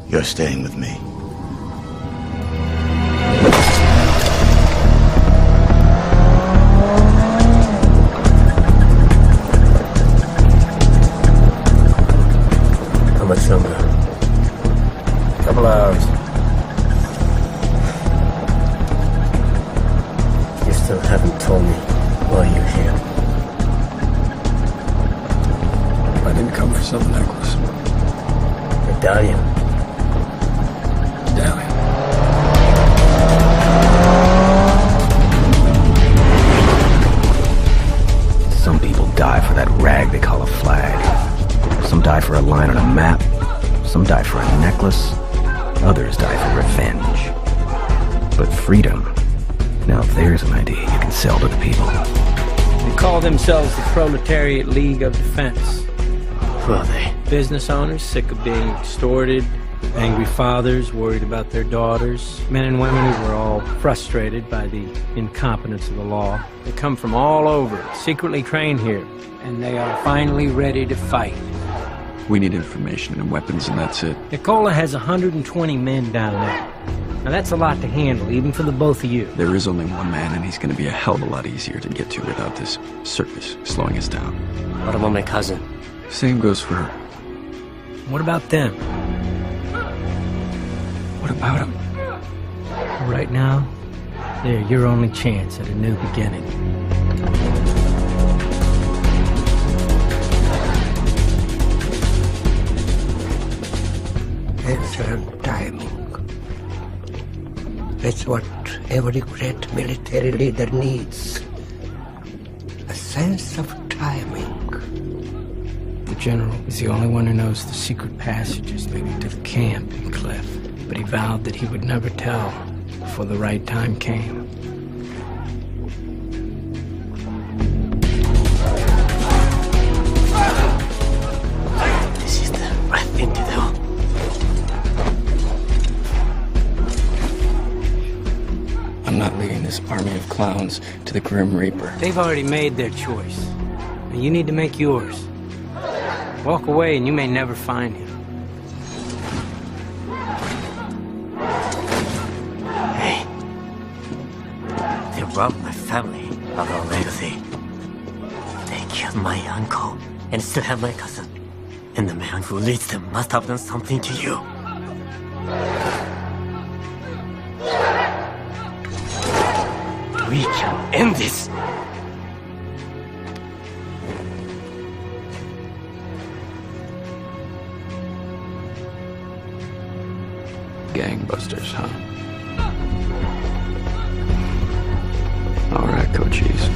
you're staying with me. How much longer? Couple hours. You still haven't told me why you're here. I didn't come for some necklace. Medallion. Medallion. Some people die for that rag they call a flag. Some die for a line on a map. Some die for a necklace. Others die for revenge. But freedom, now there's an idea you can sell to the people. They call themselves the Proletariat League of Defense. Who are they? Business owners sick of being extorted, angry fathers worried about their daughters, men and women who were all frustrated by the incompetence of the law. They come from all over, secretly trained here, and they are finally ready to fight. We need information and weapons, and that's it. Nicola has 120 men down there. Now that's a lot to handle, even for the both of you. There is only one man, and he's going to be a hell of a lot easier to get to without this circus slowing us down. What about my cousin? Same goes for her. What about them? What about him? Right now, they're your only chance at a new beginning. Excellent timing. That's what every great military leader needs. A sense of timing. The general is the only one who knows the secret passages leading to the camp in Cliff, but he vowed that he would never tell before the right time came. This is the right thing to do. I'm not leading this army of clowns to the Grim Reaper. They've already made their choice, and you need to make yours. Walk away and you may never find him. Hey. They robbed my family of our legacy. They killed my uncle and still have my cousin. And the man who leads them must have done something to you. We can end this. Gangbusters, huh? All right, Cochise.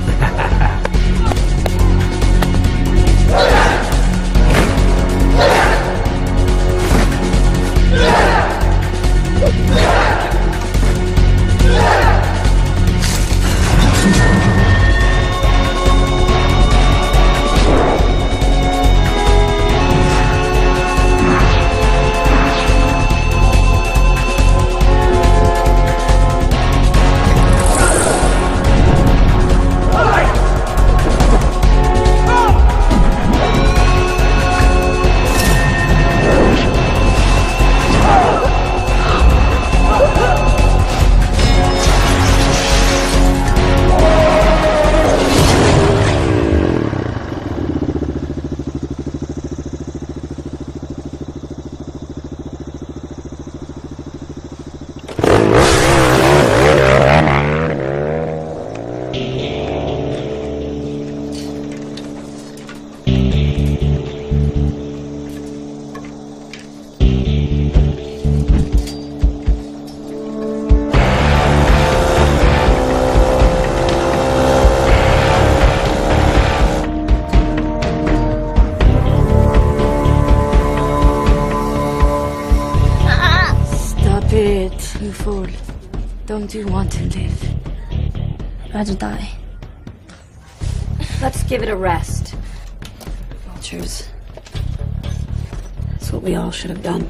You fool. Don't you want to live? I'd rather die. Let's give it a rest. Vultures. That's what we all should have done.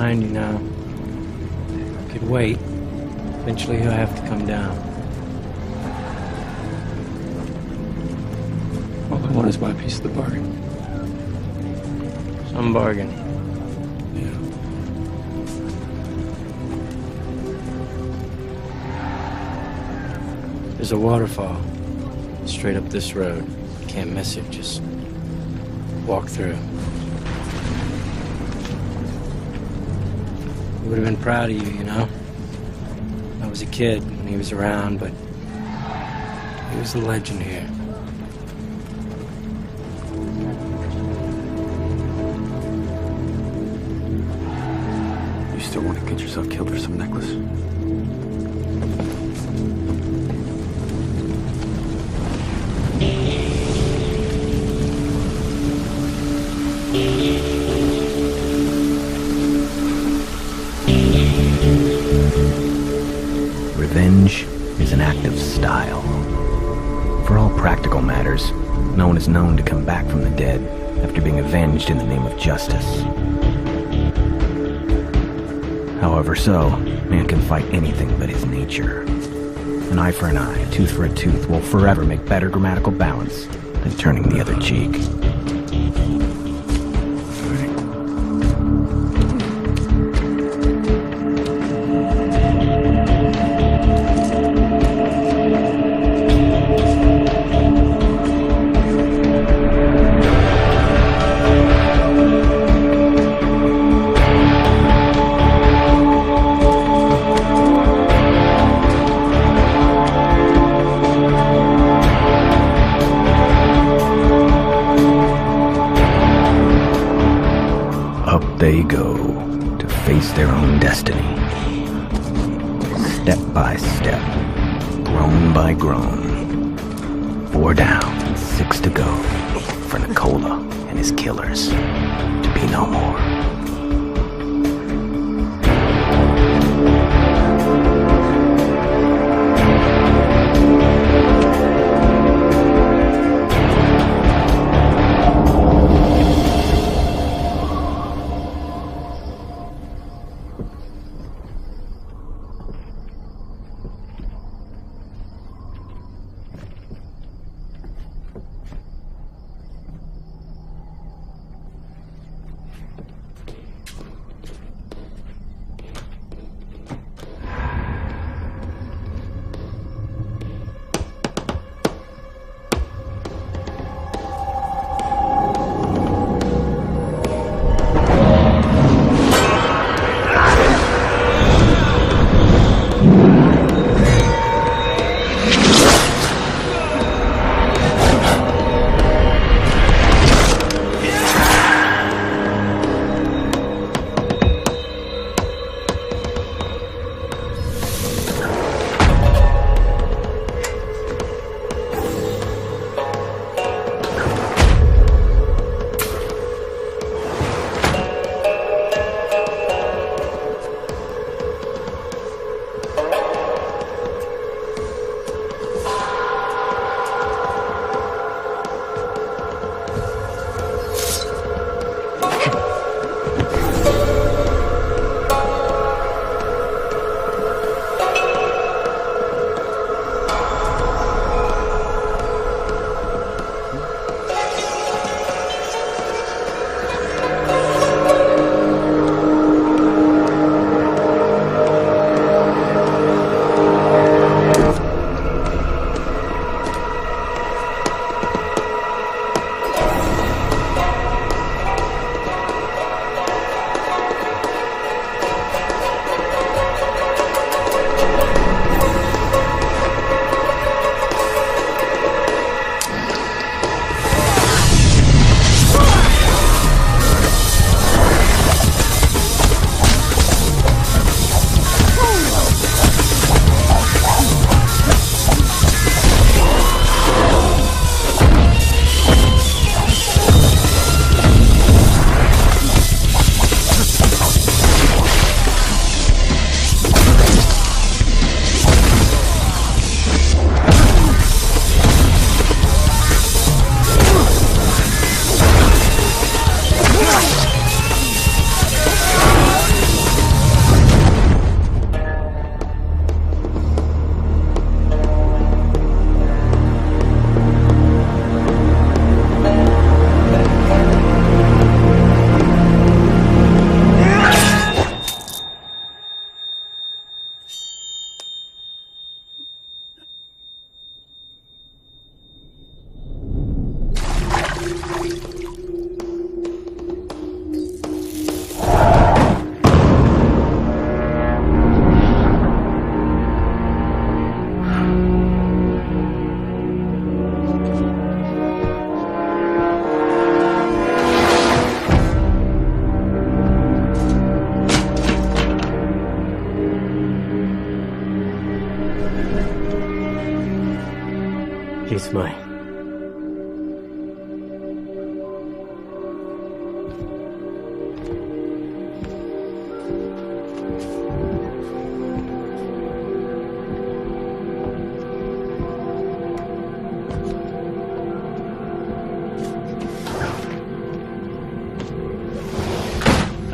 behind you now. You could wait. Eventually he'll have to come down. All I want is my piece of the bargain. Some bargain. There's a waterfall straight up this road. You can't miss it. Just walk through. He would have been proud of you, you know? I was a kid when he was around, but he was the legend here. You still want to get yourself killed for some necklace? Revenge is an act of style. For all practical matters, no one is known to come back from the dead after being avenged in the name of justice. However so, man can fight anything but his nature. An eye for an eye, a tooth for a tooth will forever make better grammatical balance than turning the other cheek. They go to face their own destiny. Step by step, groan by groan. 4 down, 6 to go for Nicola and his killers to be no more. He's mine.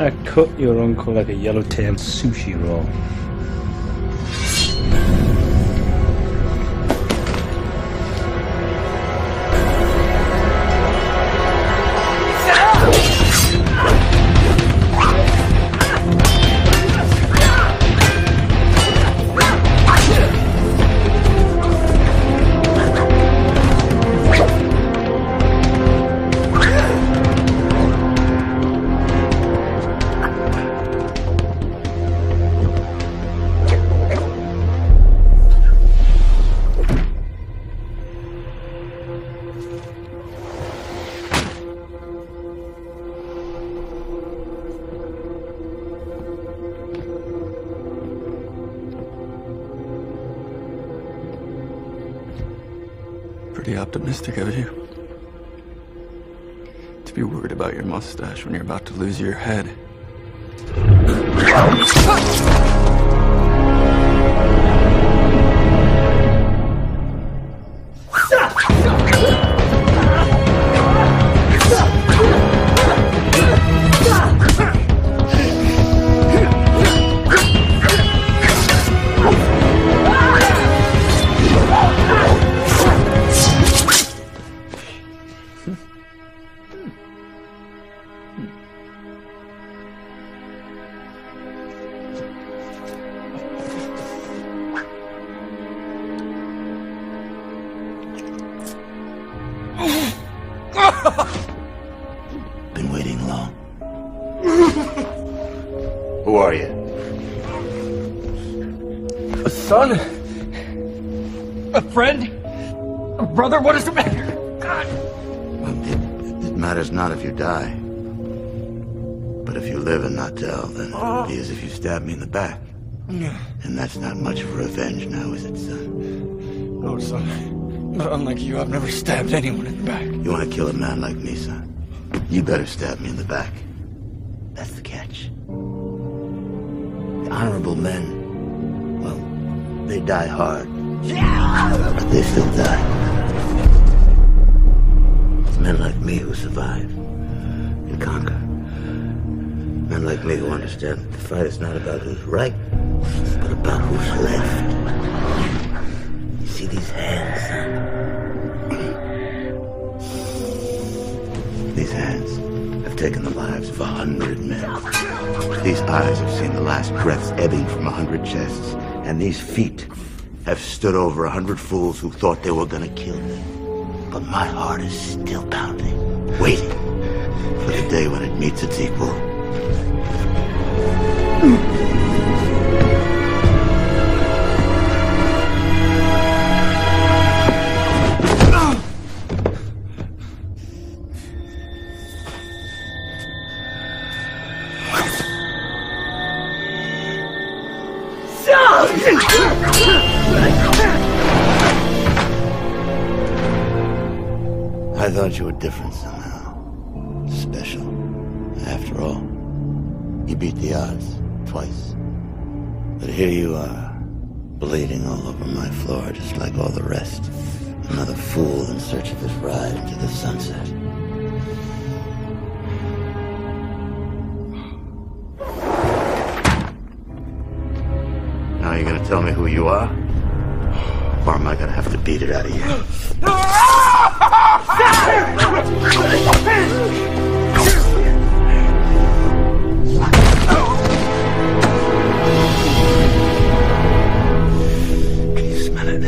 I cut your uncle like a yellowtail sushi roll. Pretty optimistic of you. To be worried about your mustache when you're about to lose your head. Been waiting long. Who are you? A son? A friend? A brother? What does it matter? God! It matters not if you die. But if you live and not tell, then it'll be as if you stabbed me in the back. And that's not much of a revenge now, is it, son? No, son. But unlike you, I've never stabbed anyone in the back. You want to kill a man like me, son? You better stab me in the back. That's the catch. The honorable men, well, they die hard. But they still die. It's men like me who survive and conquer. Men like me who understand that the fight is not about who's right, but about who's left. You see these hands, son? These hands have taken the lives of 100 men. These eyes have seen the last breaths ebbing from 100 chests. And these feet have stood over 100 fools who thought they were gonna kill me. But my heart is still pounding, waiting for the day when it meets its equal. I thought you were different somehow. Special. After all, you beat the odds twice. But here you are, bleeding all over my floor just like all the rest. Another fool in search of his ride into the sunset. Now you're gonna tell me who you are? Or am I gonna have to beat it out of you? Can you smell it?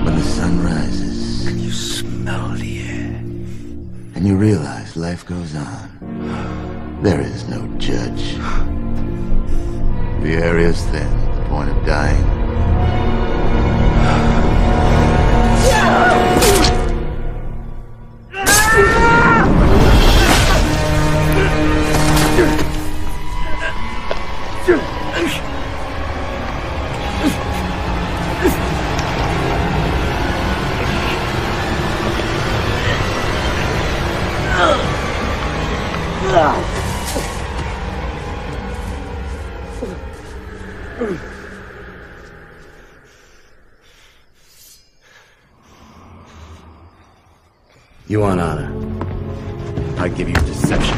when the sun rises. And you smell the air. And you realize life goes on. There is no judge. The air is thin at the point of dying. You want honor? I give you deception.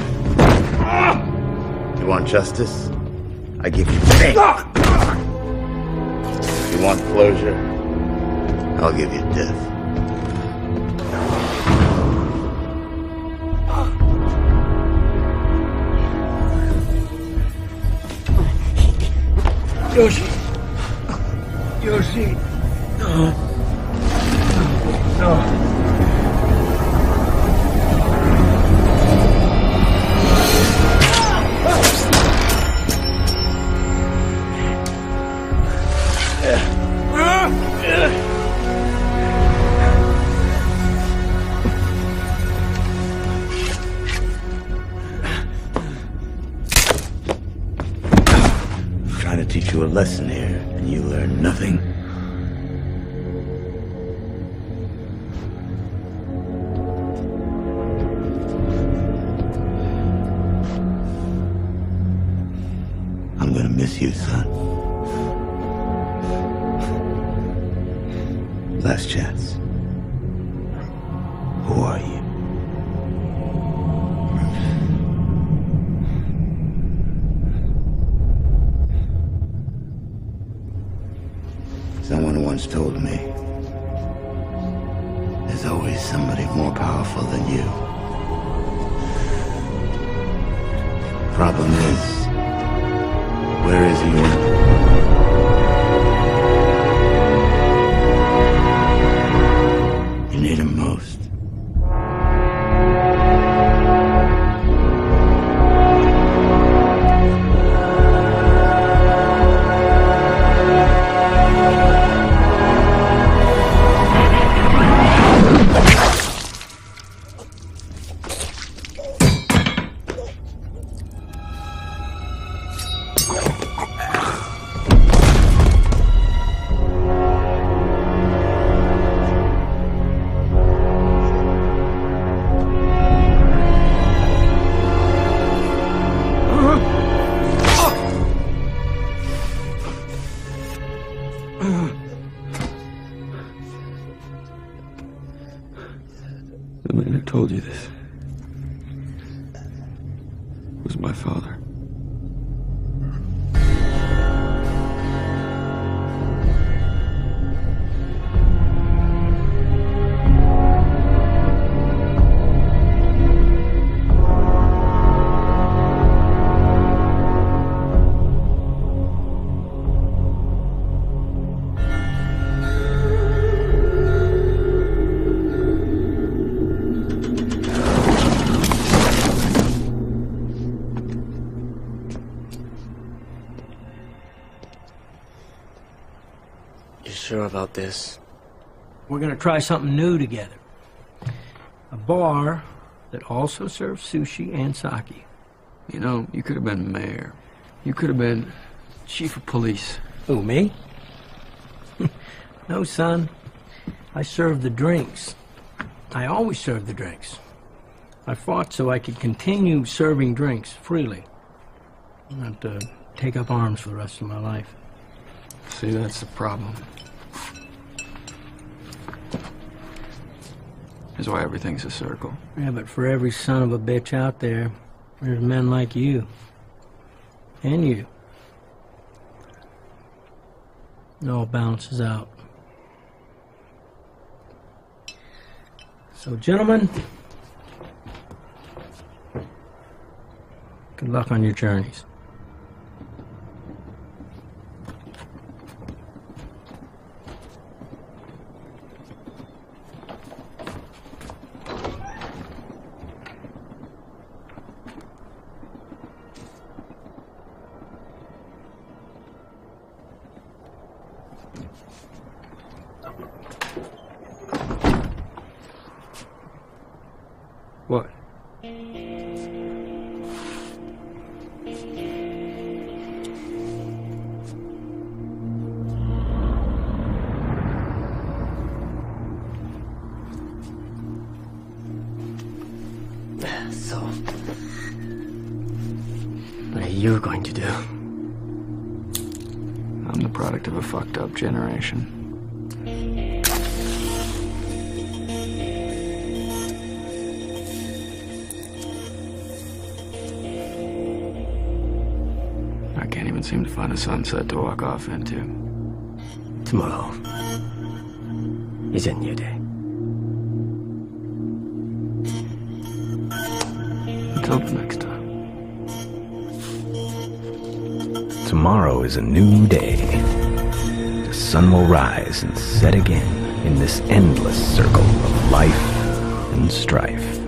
You want justice? I give you pain. You want closure? I'll give you death. Yoshi. Yoshi. No. No. Trying to teach you a lesson here, and you learn nothing. I'm gonna miss you, son. Last chance. Who are you? Someone once told me, there's always somebody more powerful than you. Problem is, where is he when you need him most? The man who told you this was my father. You sure about this? We're gonna try something new together. A bar that also serves sushi and sake. You know, you could have been mayor. You could have been chief of police. Who, me? No, son. I serve the drinks. I always serve the drinks. I fought so I could continue serving drinks freely. Not to take up arms for the rest of my life. See, that's the problem. That's why everything's a circle. Yeah, but for every son of a bitch out there, there's men like you. And you. It all balances out. So, gentlemen, good luck on your journeys. What? So, what are you going to do? I'm the product of a fucked up generation. I can't even seem to find a sunset to walk off into. Tomorrow is a new day. Until the next time. Tomorrow is a new day. The sun will rise and set again in this endless circle of life and strife.